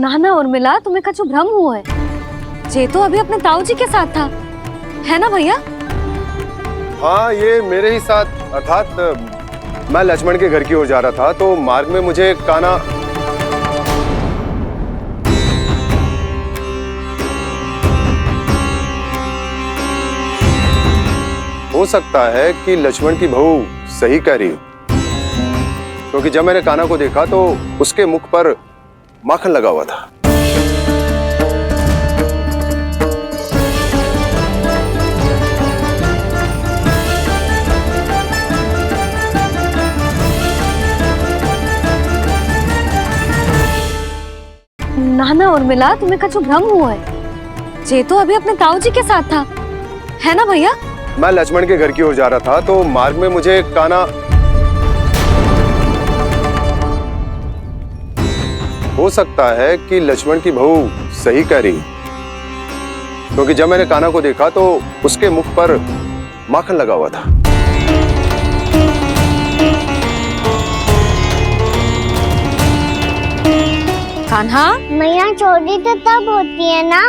ना ना उर्मिला, तुम्हें कछु भ्रम हुआ है। जे तो अभी अपने ताऊ जी के साथ था, है ना भैया? हाँ, ये मेरे ही साथ, अर्थात मैं लक्ष्मण के घर की ओर जा रहा था तो मार्ग में मुझे कान्हा हो सकता है कि लक्ष्मण की बहू सही कह रही हो, क्योंकि जब मैंने कान्हा को देखा तो उसके मुख पर माखन लगा हुआ था। ना ना उर्मिला, तुम्हें कछु भ्रम हुआ है। जे तो अभी अपने ताऊ जी के साथ था, है ना भैया? मैं लक्ष्मण के घर की ओर जा रहा था तो मार्ग में मुझे कान्हा हो सकता है कि लक्ष्मण की बहू सही कह रही, क्योंकि जब मैंने कान्हा को देखा तो उसके मुख पर माखन लगा हुआ था। कान्हा, मैया चोरी तो तब होती है ना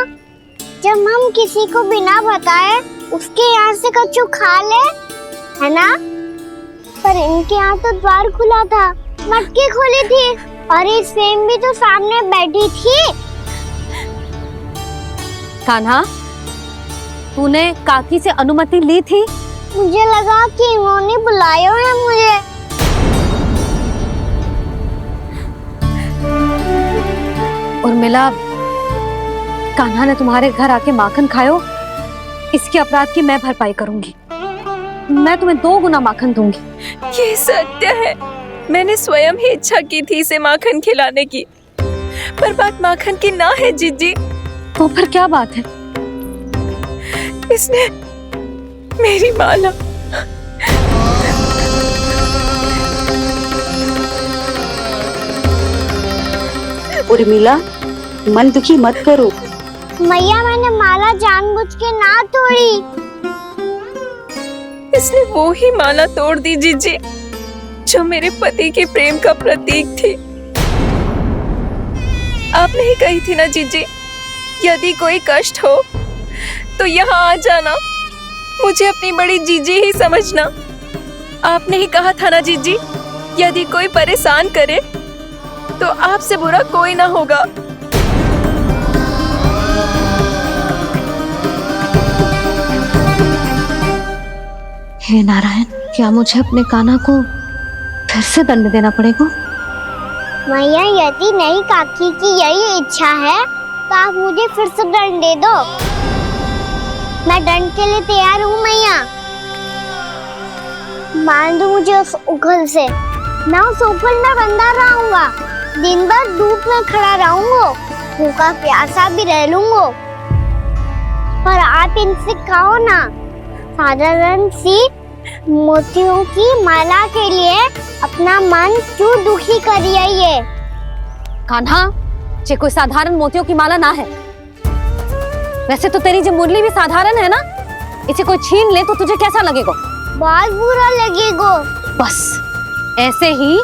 जब हम किसी को बिना बताए उसके यहाँ से कछु खा ले, है ना? पर इनके यहाँ तो द्वार खुला था, मटकी खुली थी और इस फेम भी तो सामने बैठी थी। कान्हा, तूने काकी से अनुमति ली थी? मुझे लगा कि इन्होंने बुलाया है मुझे। उर्मिला, कान्हा ने तुम्हारे घर आके माखन खायो, इसके अपराध की मैं भरपाई करूंगी। मैं तुम्हें 2 गुना माखन दूंगी। ये सत्य है, मैंने स्वयं ही इच्छा की थी इसे माखन खिलाने की, पर बात माखन की ना है जीजी। तो फिर क्या बात है? इसने मेरी माला उर्मिला, मन दुखी मत करो। मैया, मैंने माला जानबूझ के ना तोड़ी। इसने वो ही माला तोड़ दी जीजी जो मेरे पति के प्रेम का प्रतीक थी। आपने ही कही थी ना जीजी, यदि कोई कष्ट हो तो यहाँ आ जाना, मुझे अपनी बड़ी जीजी ही समझना। आपने ही कहा था ना जीजी, यदि कोई परेशान करे तो आपसे बुरा कोई ना होगा। हे नारायण, क्या मुझे अपने कान्हा को फिर से दंड देना पड़ेगा? मैया, यदि नहीं काकी की यही इच्छा है तो आप मुझे फिर से दंड दे दो। मैं दंड के लिए तैयार हूँ मैया। मान दो मुझे उस उखल से, मैं उस उखल में बंधा रहूंगा, दिन भर धूप में खड़ा रहूंगा, भूखा प्यासा भी रह लूंगा। पर आप इनसे कहो ना, साधारण सी मोतियों की माला के लिए अपना मन क्यों दुखी करिए? ये कान्हा, ये कोई साधारण मोतियों की माला ना है। वैसे तो तेरी जो मुरली भी साधारण है ना, इसे कोई छीन ले तो तुझे कैसा लगेगा? बहुत बुरा लगेगा। बस ऐसे ही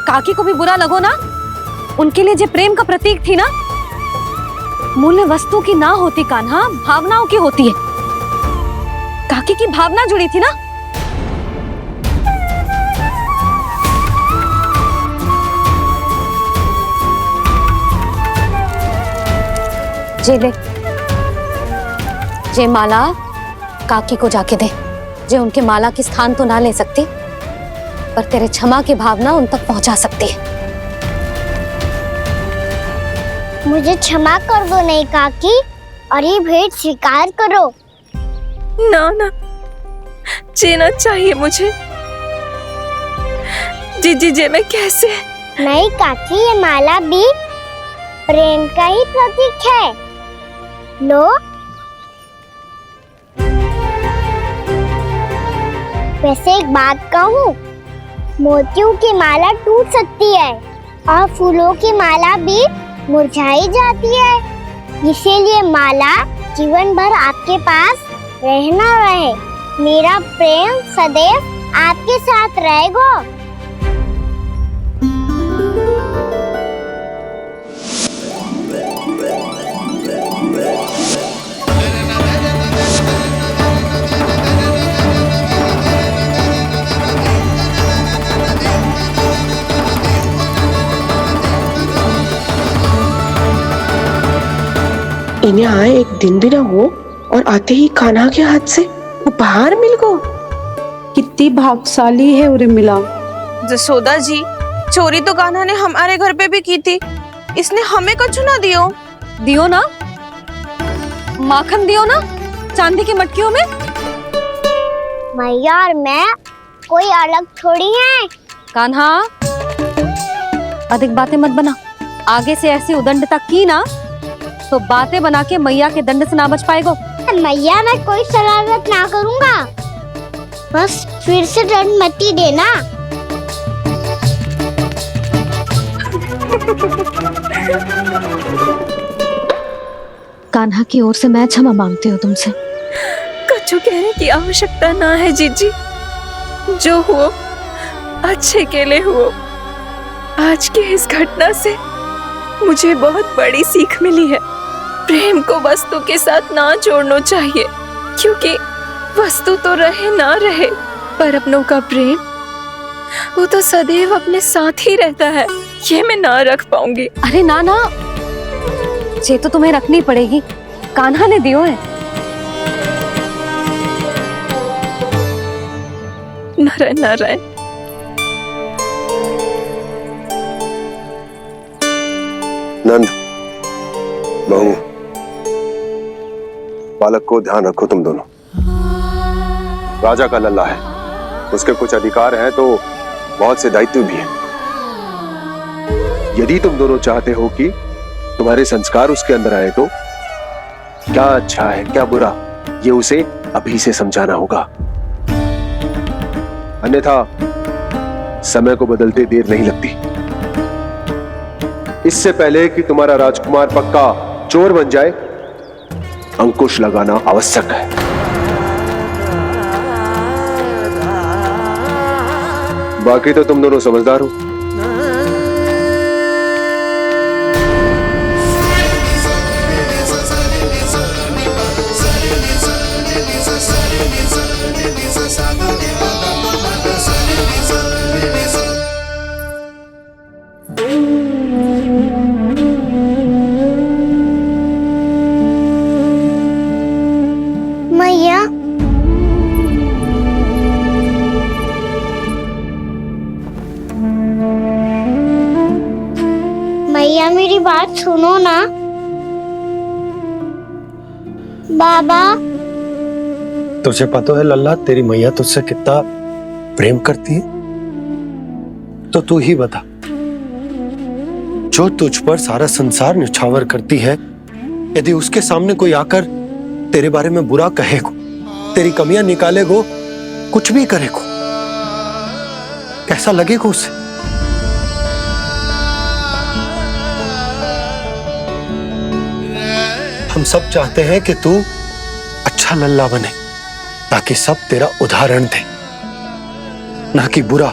काकी को भी बुरा लगो ना। उनके लिए जो प्रेम का प्रतीक थी ना, मूल्य वस्तु की ना होती कान्हा, भावनाओं की होती है। काकी की भावना जुड़ी थी ना। जे ले, जे माला काकी को जाके दे। जे उनके माला की स्थान तो ना ले सकती, पर तेरे क्षमा की भावना उन तक पहुंचा सकती है। मुझे क्षमा कर दो नहीं काकी, और ये भेंट स्वीकार करो। ना ना, जीना चाहिए मुझे। जीजी जे मैं कैसे? नहीं काकी, ये माला भी प्रेम का ही प्रतीक है। लो। वैसे एक बात कहूँ, मोतियों की माला टूट सकती है और फूलों की माला भी मुरझाई जाती है, इसीलिए माला जीवन भर आपके पास रहना रहे। मेरा प्रेम सदैव आपके साथ रहेगा। इन्हें आए एक दिन भी ना हो और आते ही कान्हा के हाथ से उपहार मिल गो। कितनी भाग्यशाली है उर्मिला। जसोदा जी, चोरी तो कान्हा ने हमारे घर पे भी की थी, इसने हमें कछु ना दियो। दियो ना, माखन दियो ना चांदी की मटकियों में। मैया और मैं कोई अलग थोड़ी हैं। कान्हा, अधिक बातें मत बना। आगे से ऐसी उदंडता की ना तो बातें बना के मैया के दंड से ना बच पाएगो। मैया, मैं कोई शरारत ना करूंगा, बस फिर से दंड मत ही देना। कान्हा की ओर से मैं क्षमा मांगती हूँ तुमसे। कछु कहने की आवश्यकता ना है जीजी, जो हुआ अच्छे के लिए हुआ। आज की इस घटना से मुझे बहुत बड़ी सीख मिली है। प्रेम को वस्तु के साथ ना जोड़ना चाहिए, क्योंकि वस्तु तो रहे ना रहे, पर अपनों का प्रेम वो तो सदैव अपने साथ ही रहता है। ये मैं ना रख पाऊंगी। अरे ना ना, ये तो तुम्हें रखनी पड़ेगी। कान्हा ने दियो है। नारायण नारायण। नंद, बहू, बालक को ध्यान रखो तुम दोनों। राजा का लल्ला है, उसके कुछ अधिकार हैं तो बहुत से दायित्व भी हैं। यदि तुम दोनों चाहते हो कि तुम्हारे संस्कार उसके अंदर आए तो क्या अच्छा है क्या बुरा, ये उसे अभी से समझाना होगा। अन्यथा समय को बदलते देर नहीं लगती। इससे पहले कि तुम्हारा राजकुमार पक्का चोर बन जाए, अंकुश लगाना आवश्यक है। बाकी तो तुम दोनों समझदार हो। मैया, मैया मेरी बात सुनो ना। बाबा, तुझे पता है लल्ला, तेरी मैया तुझसे कितना प्रेम करती है, तो तू ही बता। जो तुझ पर सारा संसार निछावर करती है, यदि उसके सामने कोई आकर तेरे बारे में बुरा कहेगो, तेरी कमियां निकालेगो, कुछ भी करेगो, कैसा लगेगा उसे? हम सब चाहते हैं कि तू अच्छा लल्ला बने, ताकि सब तेरा उदाहरण दे, ना कि बुरा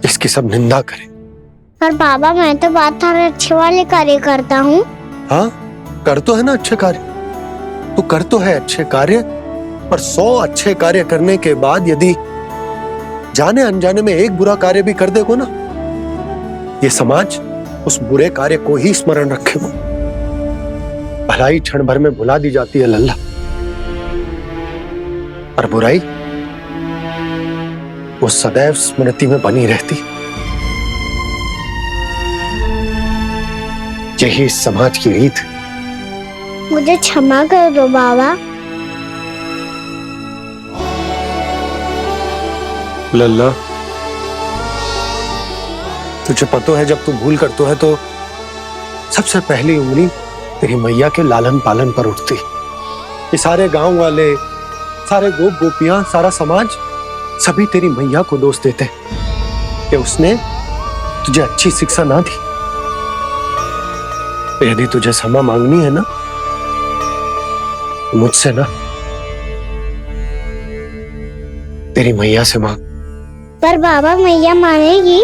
जिसकी सब निंदा करे। पर बाबा, मैं तो बात हर अच्छे वाले कार्य करता हूँ। हाँ, कर तो है ना अच्छे कार्य, तू कर तो है अच्छे कार्य, पर 100 अच्छे कार्य करने के बाद यदि जाने अनजाने में एक बुरा कार्य भी कर देगो ना, ये समाज उस बुरे कार्य को ही स्मरण रखेगा। भलाई क्षण भर में भुला दी जाती है लल्ला, और बुराई वो सदैव स्मृति में बनी रहती। यही इस समाज की रीत। मुझे क्षमा कर दो बाबा। लल्ला, तुझे पता है जब तू भूल करतो है तो सबसे पहली उंगली तेरी मैया के लालन पालन पर उठती। ये सारे गांव वाले, सारे गोप गोपियां, सारा समाज सभी तेरी मैया को दोष देते कि उसने तुझे अच्छी शिक्षा ना दी। तो यदि तुझे क्षमा मांगनी है ना, मुझसे ना, तेरी मैया से मांग। पर बाबा मैया मानेगी?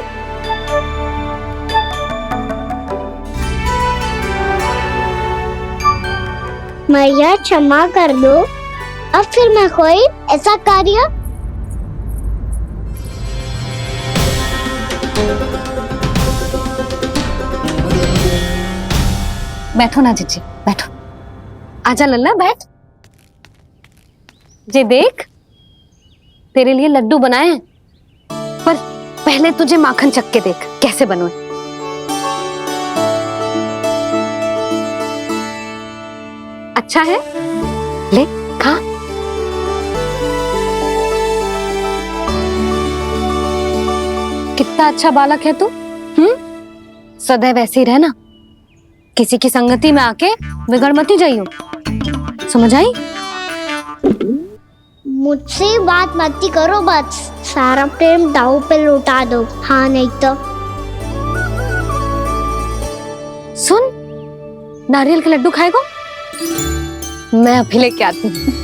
मैया क्षमा कर दो, अब फिर मैं कोई ऐसा कार्य। बैठो ना जीजी, बैठो। आजा लल्ला, बैठ। जे देख, तेरे लिए लड्डू बनाए हैं, पर पहले तुझे माखन चख के देख कैसे बनो। अच्छा है, ले खा। कितना अच्छा बालक है तू। सदैव ऐसे ही रहना, किसी की संगति में आके बिगड़ मत जाइयो, समझ आई? मुझसे बात मत करो, बस सारा प्रेम दाव पे लौटा दो। हाँ नहीं तो सुन, नारियल के लड्डू खाएगा? मैं अभी लेके आती हूँ।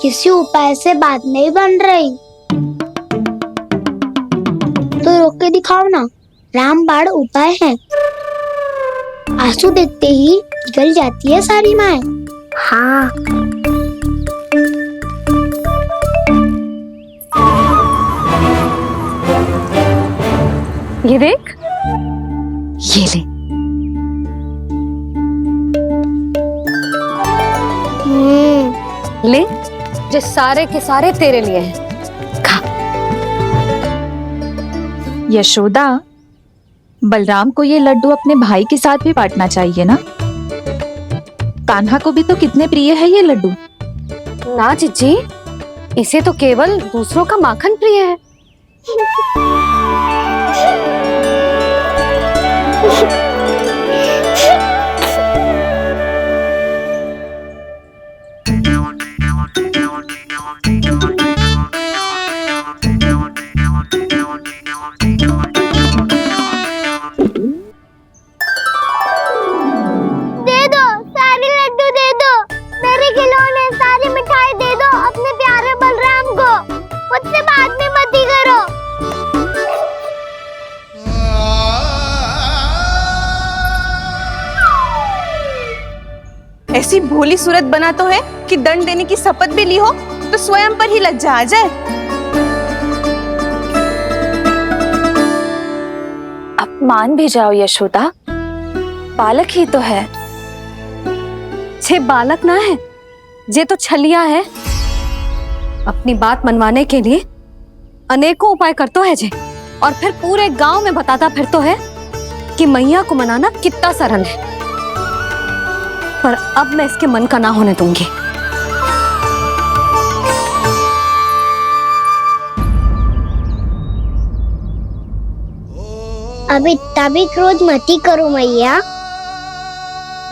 किसी उपाय से बात नहीं बन रही तो रोक के दिखाओ ना। रामबाण उपाय है, आंसू देखते ही निकल जाती है सारी माए। हाँ ये देख, ये ले। ले, जो सारे के सारे तेरे लिए हैं। यशोदा, बलराम को ये लड्डू अपने भाई के साथ भी बांटना चाहिए ना। कान्हा को भी तो कितने प्रिय है ये लड्डू। ना जीजी, इसे तो केवल दूसरों का माखन प्रिय है। ऐसी भोली सूरत बना तो है कि दंड देने की शपथ भी ली हो तो स्वयं पर ही लज्जा आ जाए। अब मान भी जाओ यशोदा, बालक ही तो है। छे बालक ना है, जे तो छलिया है। अपनी बात मनवाने के लिए अनेकों उपाय करतो है जे, और फिर पूरे गांव में बताता फिरतो है कि मैया को मनाना कितना सरल है। पर अब मैं इसके मन का ना होने दूंगी। अब इतना भी क्रोध मत ही करो मैया,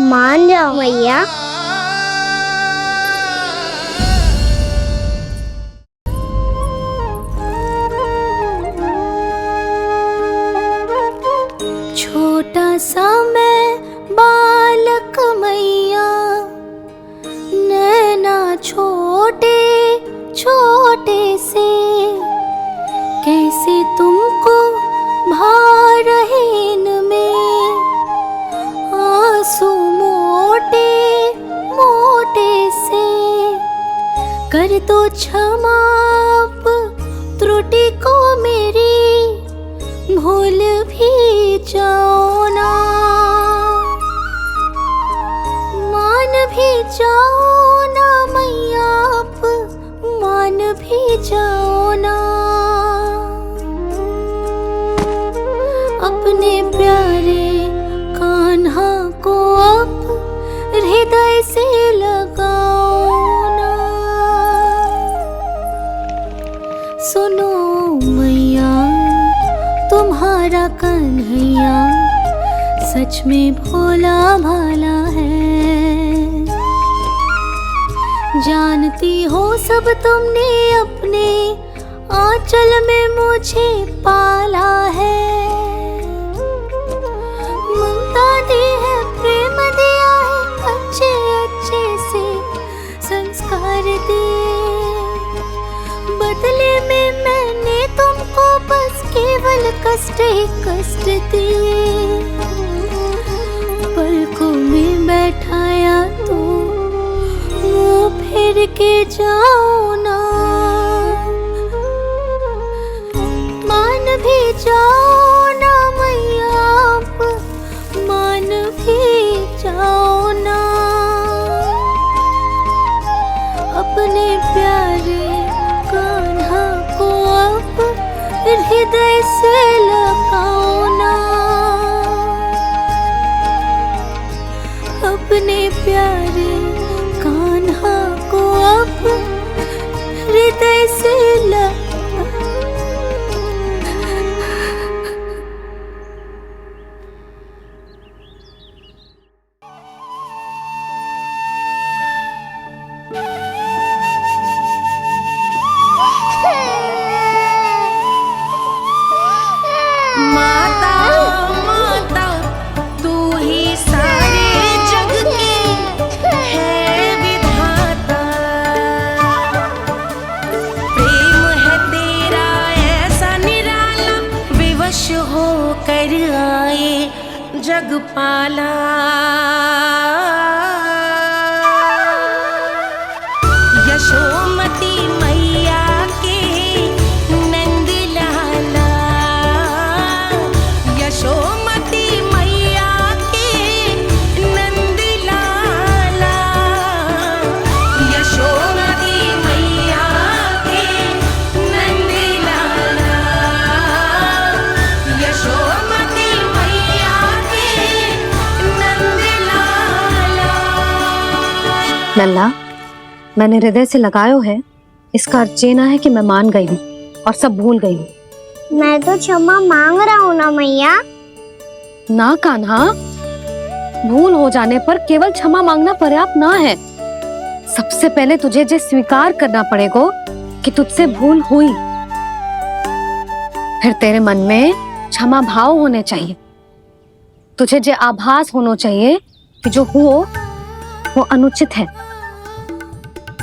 मान जाओ मैया। छोटा सा मैं बालक मैया, नैना छोटे छोटे से, कैसे तुमको भा रहे इनमें आंसू मोटे मोटे से। कर दो क्षमा त्रुटि को मेरी, भूल भी जाओ ना, मान भी जाओ ना मैया, आप मान भी जाओ ना। अपने प्यारे कान्हा को अब हृदय से लगाओ ना। सुनो मैया तुम्हारा कन्हैया सच में भोला भाला है। जानती हो सब तुमने अपने आंचल में मुझे पाला है। ममता दी है, प्रेम दिया है, अच्छे अच्छे से संस्कार दिए। बदले में मैंने तुमको बस केवल कष्ट ही कष्ट दिए। पलकों में बैठाया तो मुंह फेर के जाओ ना। मान भी जाओ ना मैया, आप मान भी जाओ ना। अपने प्यारे कान्हा को अब हृदय से लगाओ ना। अपने प्यारे कान्हा को अब हृदय से लगाओ। जगपाला यशोमती मैया के नंद लाला, यशोमती मैया के नंद लाला, यशोमती मैया के नंद लाला, यशोमती लल्ला, मैंने हृदय से लगायो है, इसका अर्थ ये ना है कि मैं मान गई हूँ और सब भूल गई हूँ। मैं तो क्षमा मांग रहा हूँ ना मैया। ना कान्हा, भूल हो जाने पर केवल क्षमा मांगना पर्याप्त ना है। सबसे पहले तुझे ये स्वीकार करना पड़ेगा कि तुझसे भूल हुई। फिर तेरे मन में क्षमा भाव होने चाहिए। तुझे ये आभास होना चाहिए कि जो हुआ वो अनुचित है।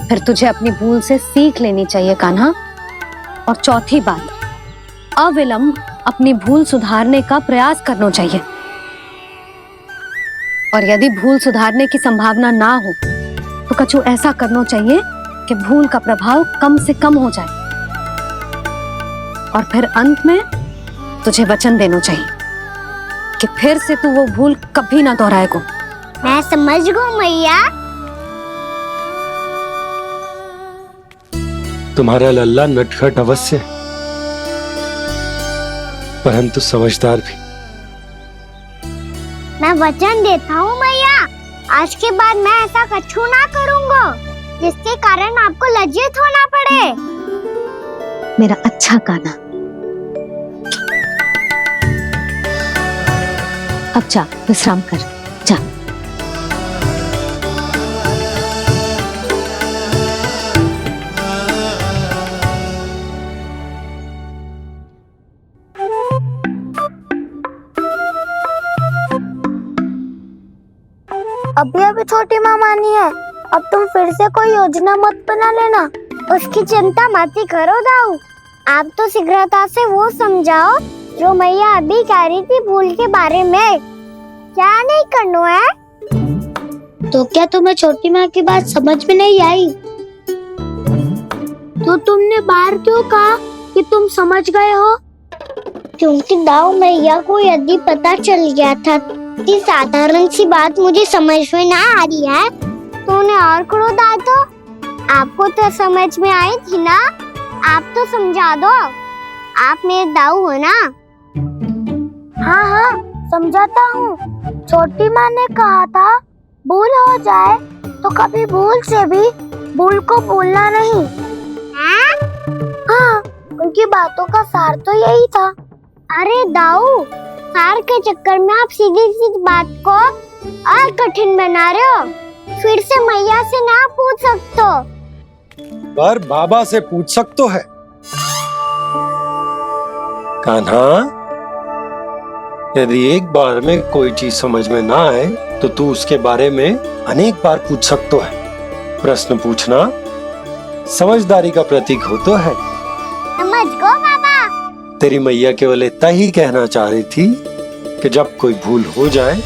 फिर तुझे अपनी भूल से सीख लेनी चाहिए कान्हा। और चौथी बात, अविलंब अपनी भूल सुधारने का प्रयास करना चाहिए। और यदि भूल सुधारने की संभावना ना हो तो कछु ऐसा करना चाहिए कि भूल का प्रभाव कम से कम हो जाए। और फिर अंत में तुझे वचन देना चाहिए कि फिर से तू वो भूल कभी ना दोहराएगा। मैं समझ गई मैया। तुम्हारा लल्ला नटखट अवश्य, परंतु समझदार भी। मैं वचन देता हूँ मैया, आज के बाद मैं ऐसा कछु ना करूँगा जिसके कारण आपको लज्जित होना पड़े। मेरा अच्छा कान्हा, अब जा विश्राम कर, जा। अभी अभी छोटी माँ मानी है, अब तुम फिर से कोई योजना मत बना लेना। उसकी चिंता मत ही करो दाऊ। आप तो शीघ्रता से वो समझाओ जो मैया अभी कह रही थी भूल के बारे में। क्या नहीं करना है? तो क्या तुम्हें छोटी माँ की बात समझ में नहीं आई? तो तुमने बाहर क्यों कहा कि तुम समझ गए हो? क्योंकि दाऊ मैया को यदि पता चल गया था कि साधारण सी बात मुझे समझ में ना आ रही है तो उन्हें और क्रोध आए तो? आपको तो समझ में आई थी ना, आप तो समझा दो, आप मेरे दाऊ हो ना। हाँ हाँ समझाता हूँ। छोटी माँ ने कहा था भूल हो जाए तो कभी भूल से भी भूल को भूलना नहीं। हाँ उनकी बातों का सार तो यही था। अरे दाऊ, सार के चक्कर में आप सीधी सीधी बात को और कठिन बना रहे हो। फिर से मैया से ना पूछ सकते हो, पर बाबा से पूछ सकते है। कान्हा, यदि एक बार में कोई चीज समझ में ना आए तो तू उसके बारे में अनेक बार पूछ सकते है। प्रश्न पूछना समझदारी का प्रतीक होता है। समझ गो बाबा। तेरी मैया केवल इतना ही कहना चाह रही थी कि जब कोई भूल हो जाए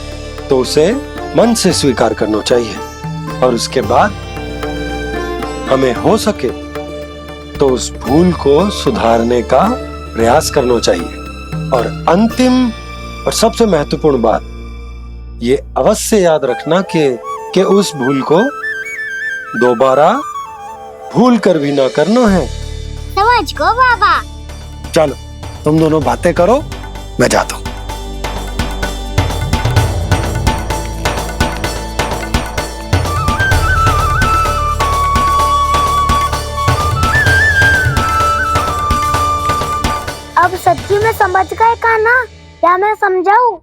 तो उसे मन से स्वीकार करना चाहिए और उसके बाद हमें हो सके तो उस भूल को सुधारने का प्रयास करना चाहिए। और अंतिम और सबसे महत्वपूर्ण बात ये अवश्य याद रखना कि उस भूल को दोबारा भूल कर भी ना करना है। समझ गो बाबा। चलो तुम दोनों बातें करो, मैं जाता हूँ। अब सच्ची में समझ गए कान्हा, क्या मैं समझाऊं?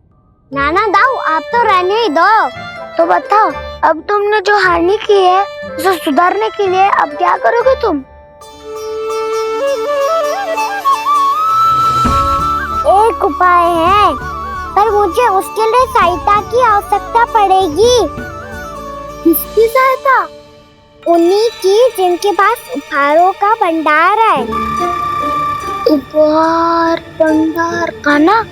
नाना दाऊ, आप तो रहने ही दो। तो बताओ, अब तुमने जो हानि की है उसे सुधारने के लिए अब क्या करोगे तुम? एक उपाय है, पर मुझे उसके लिए सहायता की आवश्यकता पड़ेगी। किसकी सहायता? उन्हीं की जिनके पास उपहारों का भंडार है। उपहार भंडार का ना?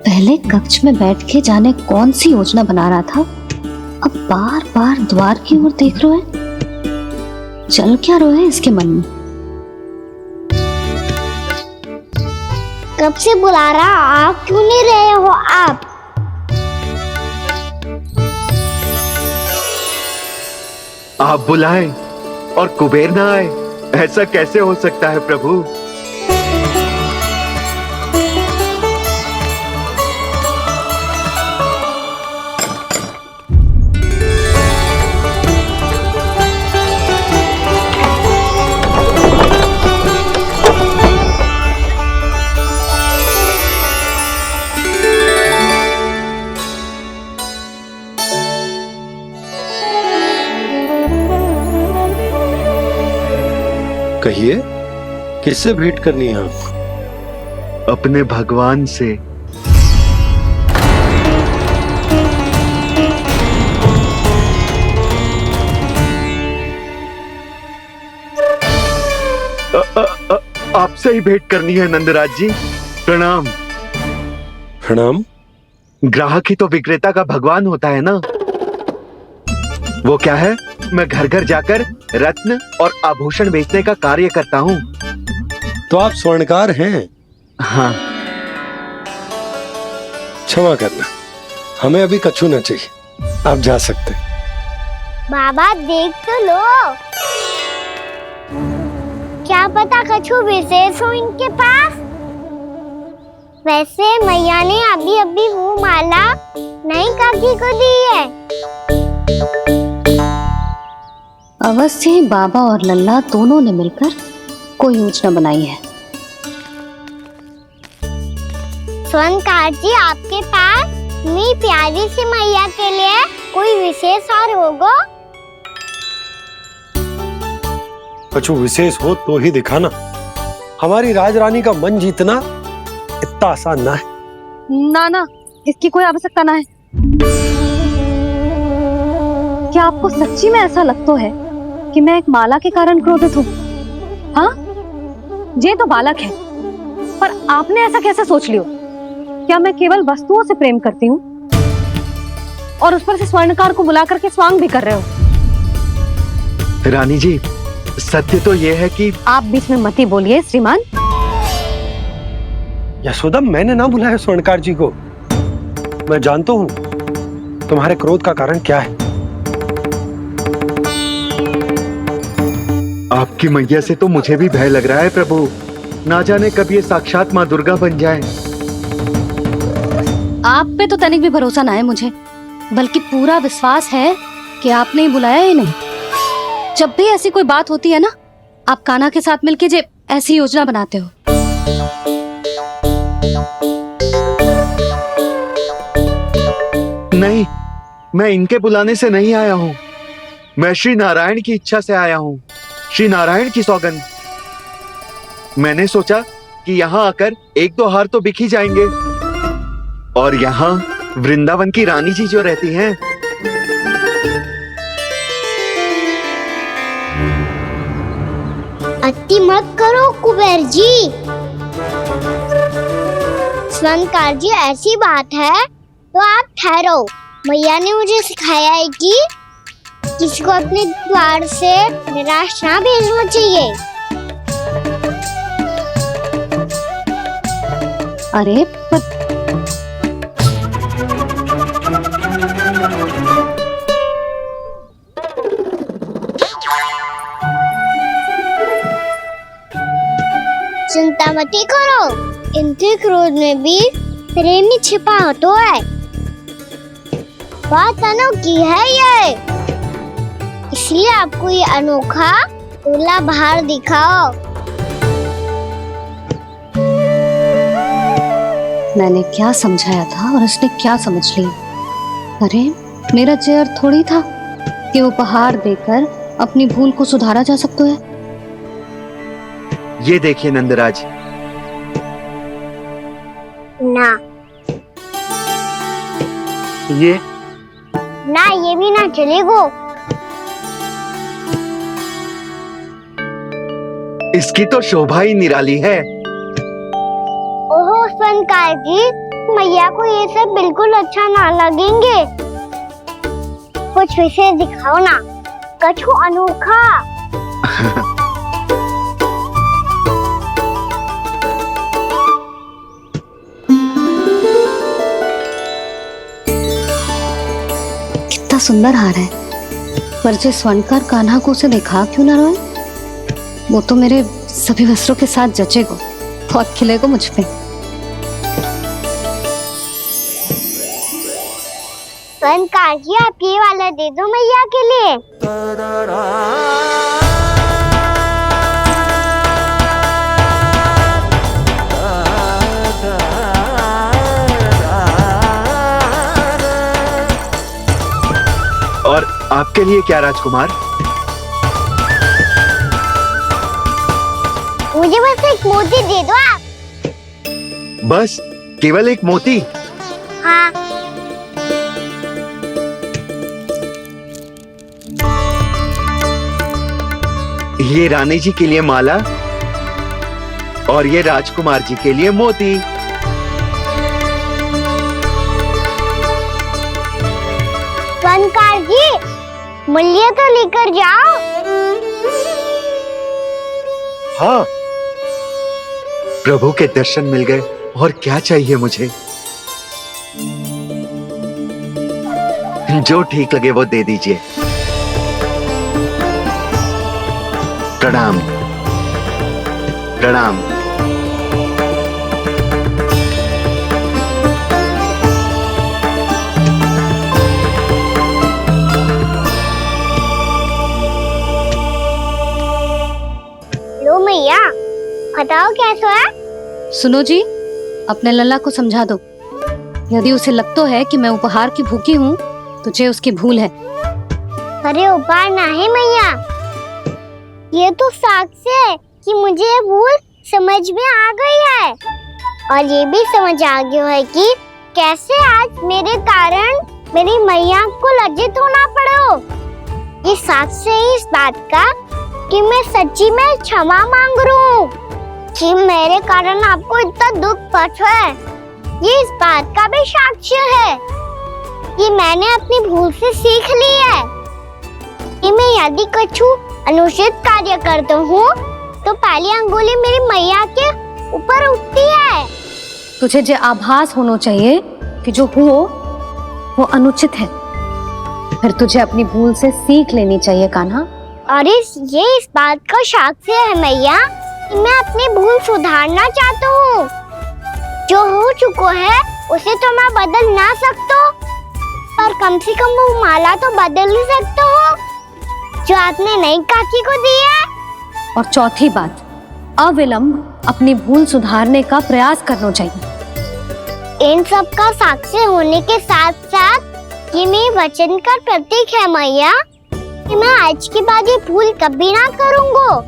पहले कक्ष में बैठ के जाने कौन सी योजना बना रहा था, अब बार बार द्वार की ओर देख रहे हैं। चल क्या रहे हैं इसके मन में? कब से बुला रहा, आप क्यों नहीं रहे हो? आप बुलाएं और कुबेर ना आए, ऐसा कैसे हो सकता है प्रभु? कहिए, किससे भेंट करनी है आपको? अपने भगवान से। आपसे ही भेंट करनी है नंदराज जी। प्रणाम। प्रणाम। ग्राहक ही तो विक्रेता का भगवान होता है ना। वो क्या है, मैं घर घर जाकर रत्न और आभूषण बेचने का कार्य करता हूँ। तो आप स्वर्णकार हैं? हाँ। क्षमा करना, हमें अभी कछु न चाहिए, आप जा सकते हैं। बाबा देख तो लो, क्या पता कछु विशेष हो इनके पास। वैसे मैया ने अभी अभी वो माला नई काकी को दी है। अवश्य ही बाबा और लल्ला दोनों ने मिलकर कोई योजना बनाई है। स्वर्णकार जी, आपके पास मेरी प्यारी सी मैया के लिए कोई विशेष और होगा? कुछ विशेष हो तो ही दिखाना। हमारी राजरानी का मन जीतना इतना आसान ना है। ना ना, इसकी कोई आवश्यकता ना है। क्या आपको सच्ची में ऐसा लगता है कि मैं एक माला के कारण क्रोधित हूँ? हाँ, ये तो बालक है, पर आपने ऐसा कैसे सोच लिया? क्या मैं केवल वस्तुओं से प्रेम करती हूँ और उस पर से स्वर्णकार को बुला करके स्वांग भी कर रहे हो? रानी जी, सत्य तो यह है कि आप बीच में मत ही बोलिए श्रीमान। यशोदा, मैंने ना बुलाया स्वर्णकार जी को। मैं जानता हूँ तुम्हारे क्रोध का कारण क्या है। आपकी मैया से तो मुझे भी भय लग रहा है प्रभु। ना जाने कब ये साक्षात माँ दुर्गा बन जाए। आप पे तो तनिक भी भरोसा ना है मुझे, बल्कि पूरा विश्वास है कि आपने ही बुलाया ही नहीं। जब भी ऐसी कोई बात होती है ना, आप कान्हा के साथ मिलके जे ऐसी योजना बनाते हो। नहीं, मैं इनके बुलाने से नहीं आया हूँ। मैं श्री नारायण की इच्छा से आया हूँ, श्री नारायण की सौगंध। मैंने सोचा कि यहाँ आकर एक दो हार तो बिक ही जाएंगे, और यहाँ वृंदावन की रानी जी जो रहती हैं। अति मत करो कुबेर जी। स्वर्णकार जी, ऐसी बात है तो आप ठहरो। मैया ने मुझे सिखाया है कि किसी को अपने द्वार से निराश ना भेजना चाहिए। अरे पर चिंता मत करो, इनके क्रोध में भी प्रेम ही छिपा तो है। बात अनोखी है ये, इसलिए आपको ये अनोखा दूल्हा बाहर दिखाओ। मैंने क्या समझाया था और उसने क्या समझ लिया? अरे मेरा जय थोड़ी था कि उपहार देकर अपनी भूल को सुधारा जा सकता है। ये देखिए नंदराज। ना ये भी ना चलेगो। इसकी तो शोभा ही निराली है। ओहो स्वर्णकार जी, मैया को ये सब बिल्कुल अच्छा ना लगेंगे। कुछ विशेष दिखाओ ना, कछु अनोखा। कितना सुंदर हार है, पर जो स्वर्णकार कान्हा को उसे दिखा क्यों ना रोए? वो तो मेरे सभी वस्त्रों के साथ जचेगा, बहुत खिलेगा मुझ पे। स्वर्णकार जी, आप ये वाला दे दो मैया के लिए। और आपके लिए क्या राजकुमार? मुझे बस एक मोती दे दो आप। बस केवल एक मोती? हाँ। ये रानी जी के लिए माला और ये राजकुमार जी के लिए मोती। स्वर्णकार जी, मूल्य तो लेकर जाओ। हाँ, प्रभु के दर्शन मिल गए, और क्या चाहिए मुझे? जो ठीक लगे वो दे दीजिए। प्रणाम प्रणाम। लो मैया, बताओ कैसा है? सुनो जी, अपने लल्ला को समझा दो। यदि उसे लगता है कि मैं उपहार की भूखी हूँ, तो ये उसकी भूल है। अरे उपहार ना है मैया, ये तो साक्ष्य है कि मुझे ये भूल समझ में आ गई है और ये भी समझ आ गया है कि कैसे आज मेरे कारण मेरी मैया को लज्जित होना पड़ो। ये साक्ष्य है इस बात का कि मैं सच्ची में क्षमा मांग रहा हूँ कि मेरे कारण आपको इतना दुख पहुंचा है। ये इस बात का भी साक्ष्य है कि मैंने अपनी भूल से सीख ली है कि मैं यदि कुछ अनुचित कार्य करता हूँ तो पहली अंगुली मेरी मैया के ऊपर उठती है। तुझे जो आभास होना चाहिए कि जो हुआ वो अनुचित है, फिर तुझे अपनी भूल से सीख लेनी चाहिए कान्हा। और ये इस बात का साक्ष्य है मैया कि मैं अपनी भूल सुधारना चाहता हूँ। जो हो चुका है उसे तो मैं बदल ना सकता, पर कम से कम वो माला तो बदल ही सकता हूँ जो आपने नई काकी को दी है। और चौथी बात, अविलंब अपनी भूल सुधारने का प्रयास करना चाहिए। इन सब का साक्षी होने के साथ साथ ये मेरे वचन का प्रतीक है मैया कि मैं आज के बाद ये भूल कभी ना करूँगा।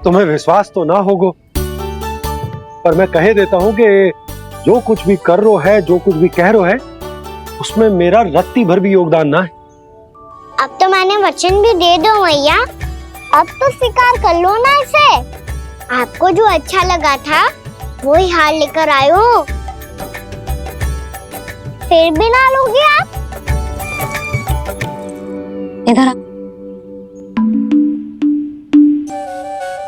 तुम्हें विश्वास तो ना होगा, पर मैं कह देता हूँ कि जो कुछ भी कर रो है, जो कुछ भी कह रो है, उसमें मेरा रत्ती भर भी योगदान ना है। अब तो मैंने वचन भी दे दो मैया, अब तो स्वीकार कर लो ना इसे। आपको जो अच्छा लगा था वो ही हार लेकर आयो, फिर भी ना लोगे आप। इधर आ।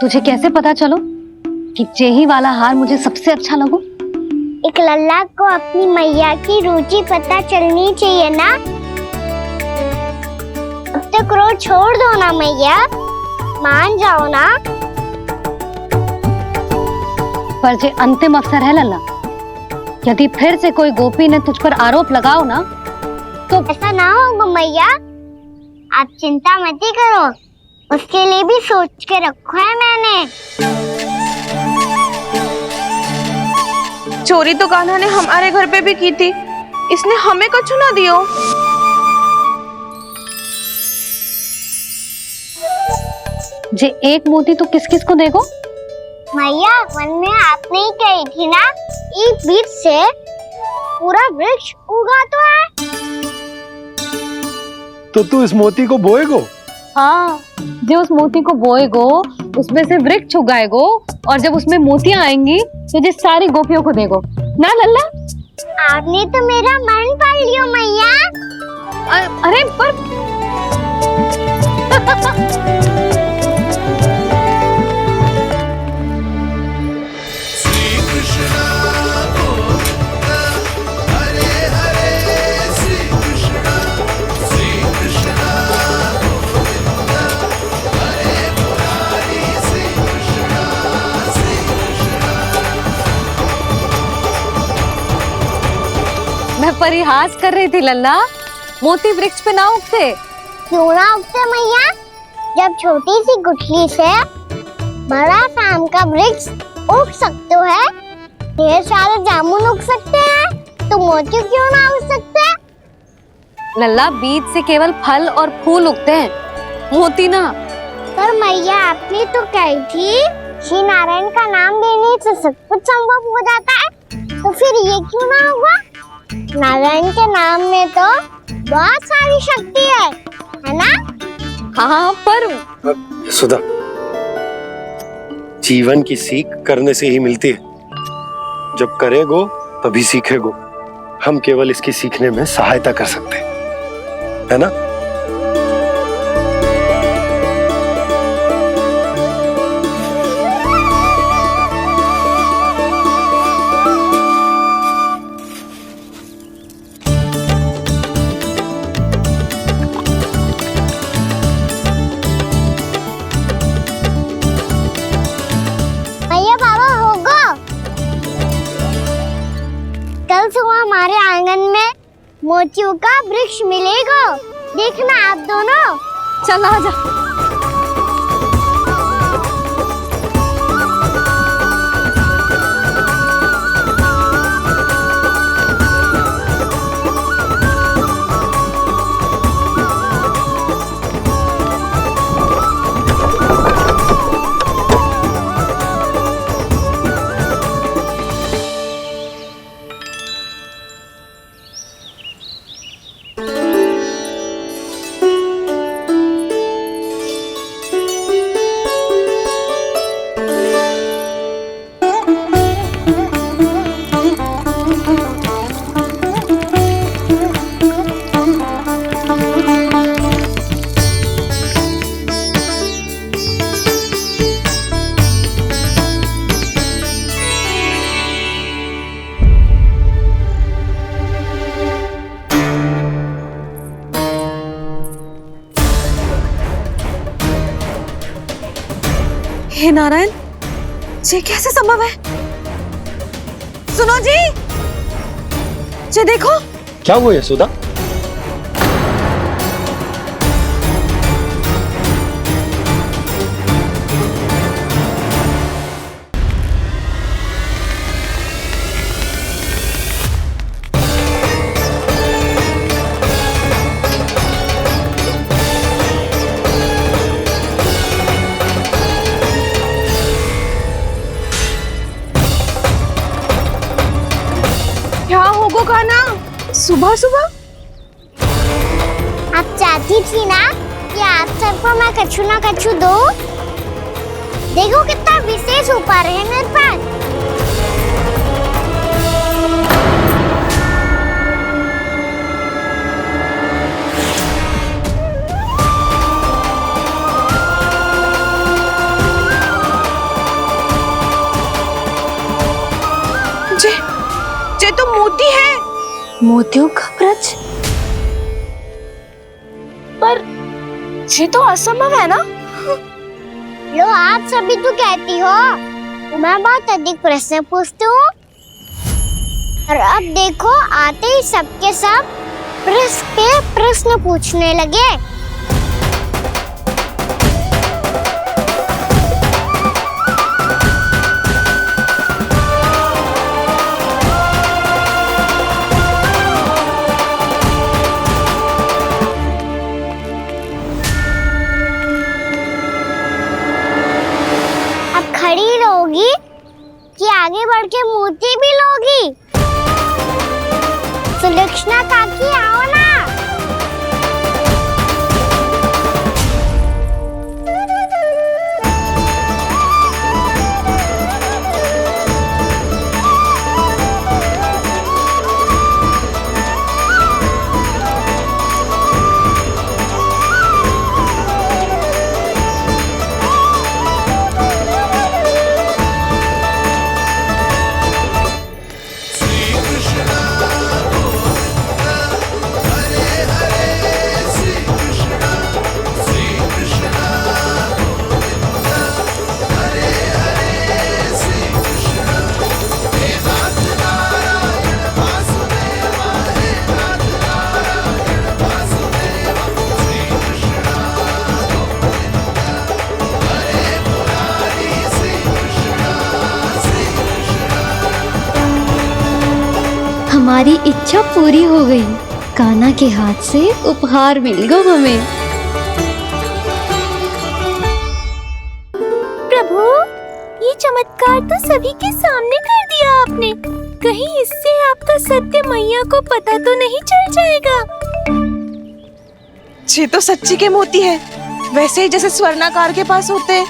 तुझे कैसे पता चलो कि जेही वाला हार मुझे सबसे अच्छा लगो? एक लल्ला को अपनी मैया की रुचि पता चलनी चाहिए ना। अब तक क्रोध छोड़ दो ना मैया, मान जाओ ना। पर जे अंतिम अवसर है लल्ला, यदि फिर से कोई गोपी ने तुझ पर आरोप लगाओ ना तो ऐसा ना होगा मैया, आप चिंता मत करो, उसके लिए भी सोच के रखा है मैंने। चोरी तो कान्हा ने हमारे घर पे भी की थी, इसने हमें कुछ ना दियो। जे एक मोती तो किस किस को देगो? मैया मन में आपने ही कही थी ना, एक बीज से पूरा वृक्ष उगा तो है। तो तू इस मोती को बोएगो? हाँ, जो उस मोती को बोएगो उसमें से वृक्ष उगाएगो और जब उसमें मोतियां आएंगी तो जिस सारी गोपियों को देगो ना लल्ला। आपने तो मेरा मन पढ़ लियो मैया। अरे पर मैं परिहास कर रही थी लल्ला, मोती वृक्ष पे ना उगते। क्यों ना उगते मैया? जब छोटी सी गुठली से बड़ा आम का वृक्ष उग सकते है, ढेर सारे जामुन उग सकते हैं, तो मोती क्यों ना उग सकते? लल्ला, बीज से केवल फल और फूल उगते हैं, मोती ना। पर मैया आपने तो कही थी श्री नारायण का नाम लेने से सब कुछ संभव हो जाता है, तो फिर ये क्यों ना होगा? नारायण के नाम में तो बहुत सारी शक्ति है ना? हाँ, पर सुधा, जीवन की सीख करने से ही मिलती है। जब करेगो तभी सीखेगो। हम केवल इसकी सीखने में सहायता कर सकते हैं, है ना? कल सुबह हमारे आंगन में मोतियों का वृक्ष मिलेगा, देखना आप दोनों। चल आजा। हे नारायण, ये कैसे संभव है? सुनो जी, ये देखो। क्या हुआ यशोदा? क्या होगा कान्हा? सुबह सुबह आप चाहती थी ना कि आप सबको मैं कछु ना कछु दूं? देखो कितना विशेष उपहार है मेरे पास। ये तो मोती है। मोतियों का ब्रज? पर ये तो असंभव है ना? लो, आप सभी तो कहती हो मैं बहुत अधिक प्रश्न पूछती हूँ, और अब देखो आते ही सबके सब प्रश्न पे प्रश्न पूछने लगे। खड़ी रहोगी कि आगे बढ़ के मूर्ति भी लोगी? सुलक्षणा काकी आओ ना। हमारी इच्छा पूरी हो गई। कान्हा के हाथ से उपहार मिल गया हमें। प्रभु, ये चमत्कार तो सभी के सामने कर दिया आपने। कहीं इससे आपका सत्य मैया को पता तो नहीं चल जाएगा? ये तो सच्ची के मोती है, वैसे ही जैसे स्वर्णाकार के पास होते।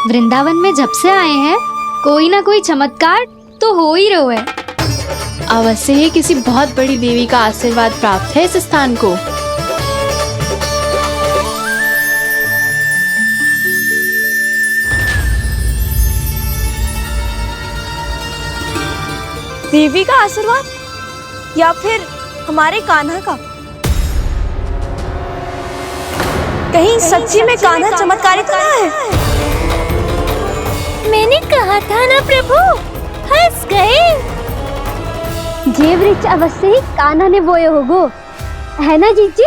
वृंदावन में जब से आए हैं कोई ना कोई चमत्कार तो हो ही रहा है। अवश्य ही किसी बहुत बड़ी देवी का आशीर्वाद प्राप्त है इस स्थान को। देवी का आशीर्वाद या फिर हमारे कान्हा का? कहीं सच्ची में कान्हा चमत्कारी तो ना है? मैंने कहा था ना प्रभु, हंस गए। ये वृक्ष अवश्य ही कान्हा ने बोए होगो, है ना जीजी?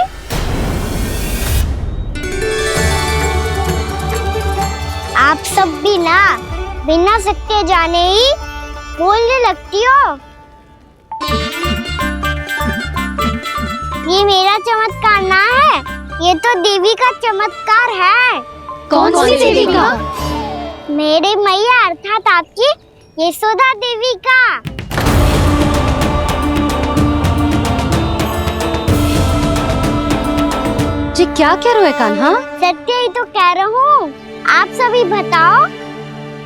आप सब भी ना बिना सत्य जाने ही बोलने लगती हो। ये मेरा चमत्कार ना है, ये तो देवी का चमत्कार है। कौन सी देवी का? मेरे मैया अर्थात आपकी यशोदा देवी का। जी क्या कह रहे हो कान्हा? सत्य ही तो कह रहा हूँ। आप सभी बताओ,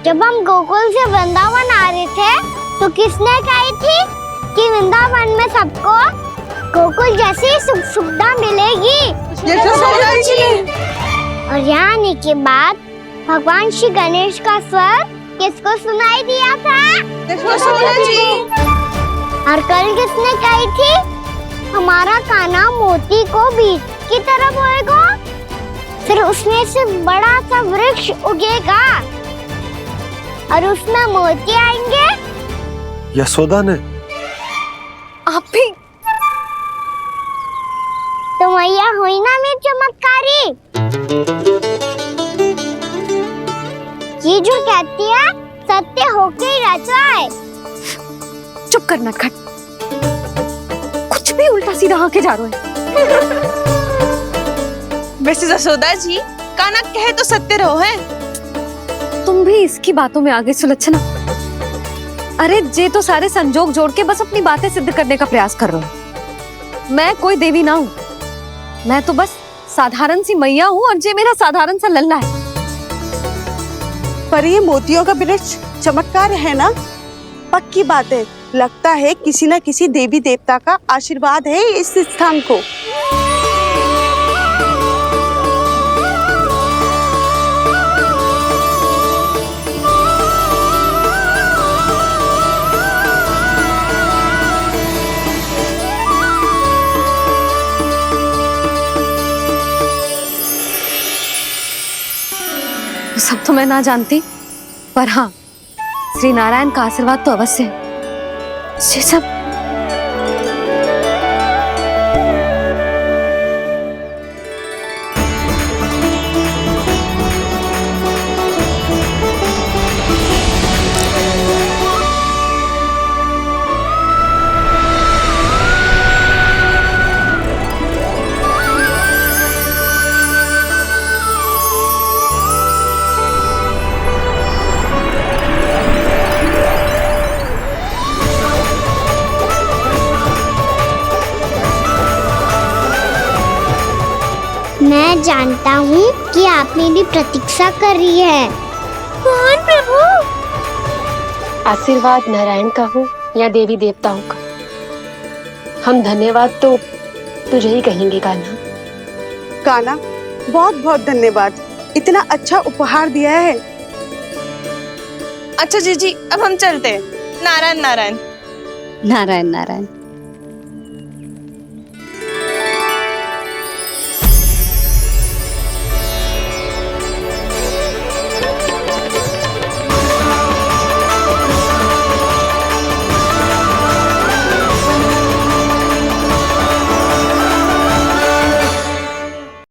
जब हम गोकुल से वृंदावन आ रहे थे तो किसने कही थी कि वृंदावन में सबको गोकुल जैसी सुख सुविधा मिलेगी? यशोदा जी। और यहाँ आने के बाद भगवान श्री गणेश का स्वर किसको सुनाई दिया था? यशोदा जी। और कल किसने कही थी हमारा कान्हा मोती को बीज की तरह बोएगा? फिर उसमें से बड़ा सा वृक्ष उगेगा और उसमें मोती आएंगे। यशोदा ने? आप भी? तो मैया हुई ना मेरी चमत्कारी। ये जो कहती है सत्य होके ही रहता है। चुप कर नटखट, कुछ भी उल्टा सीधा आके जा रहे हैं। वैसे यशोदा जी, कान्हा कहे तो सत्य रहो है। तुम भी इसकी बातों में आगे सुलझना। अरे जे तो सारे संजोग जोड़ के बस अपनी बातें सिद्ध करने का प्रयास कर रहे हो। मैं कोई देवी ना हूँ, मैं तो बस साधारण सी मैया हूँ और जे मेरा साधारण सा लल्ला है। पर ये मोतियों का वृक्ष चमत्कार है ना? पक्की बात है, लगता है किसी न किसी देवी देवता का आशीर्वाद है इस स्थान को। सब तो मैं ना जानती, पर हाँ, श्री नारायण का आशीर्वाद तो अवश्य है। ये सब मैं जानता हूँ कि आप मेरी प्रतीक्षा कर रही है। कौन प्रभु? आशीर्वाद नारायण का हो या देवी देवताओं का, हम धन्यवाद तो तुझे ही कहेंगे कान्हा। कान्हा, बहुत बहुत धन्यवाद, इतना अच्छा उपहार दिया है। अच्छा जीजी, अब हम चलते हैं। नारायण नारायण। नारायण नारायण।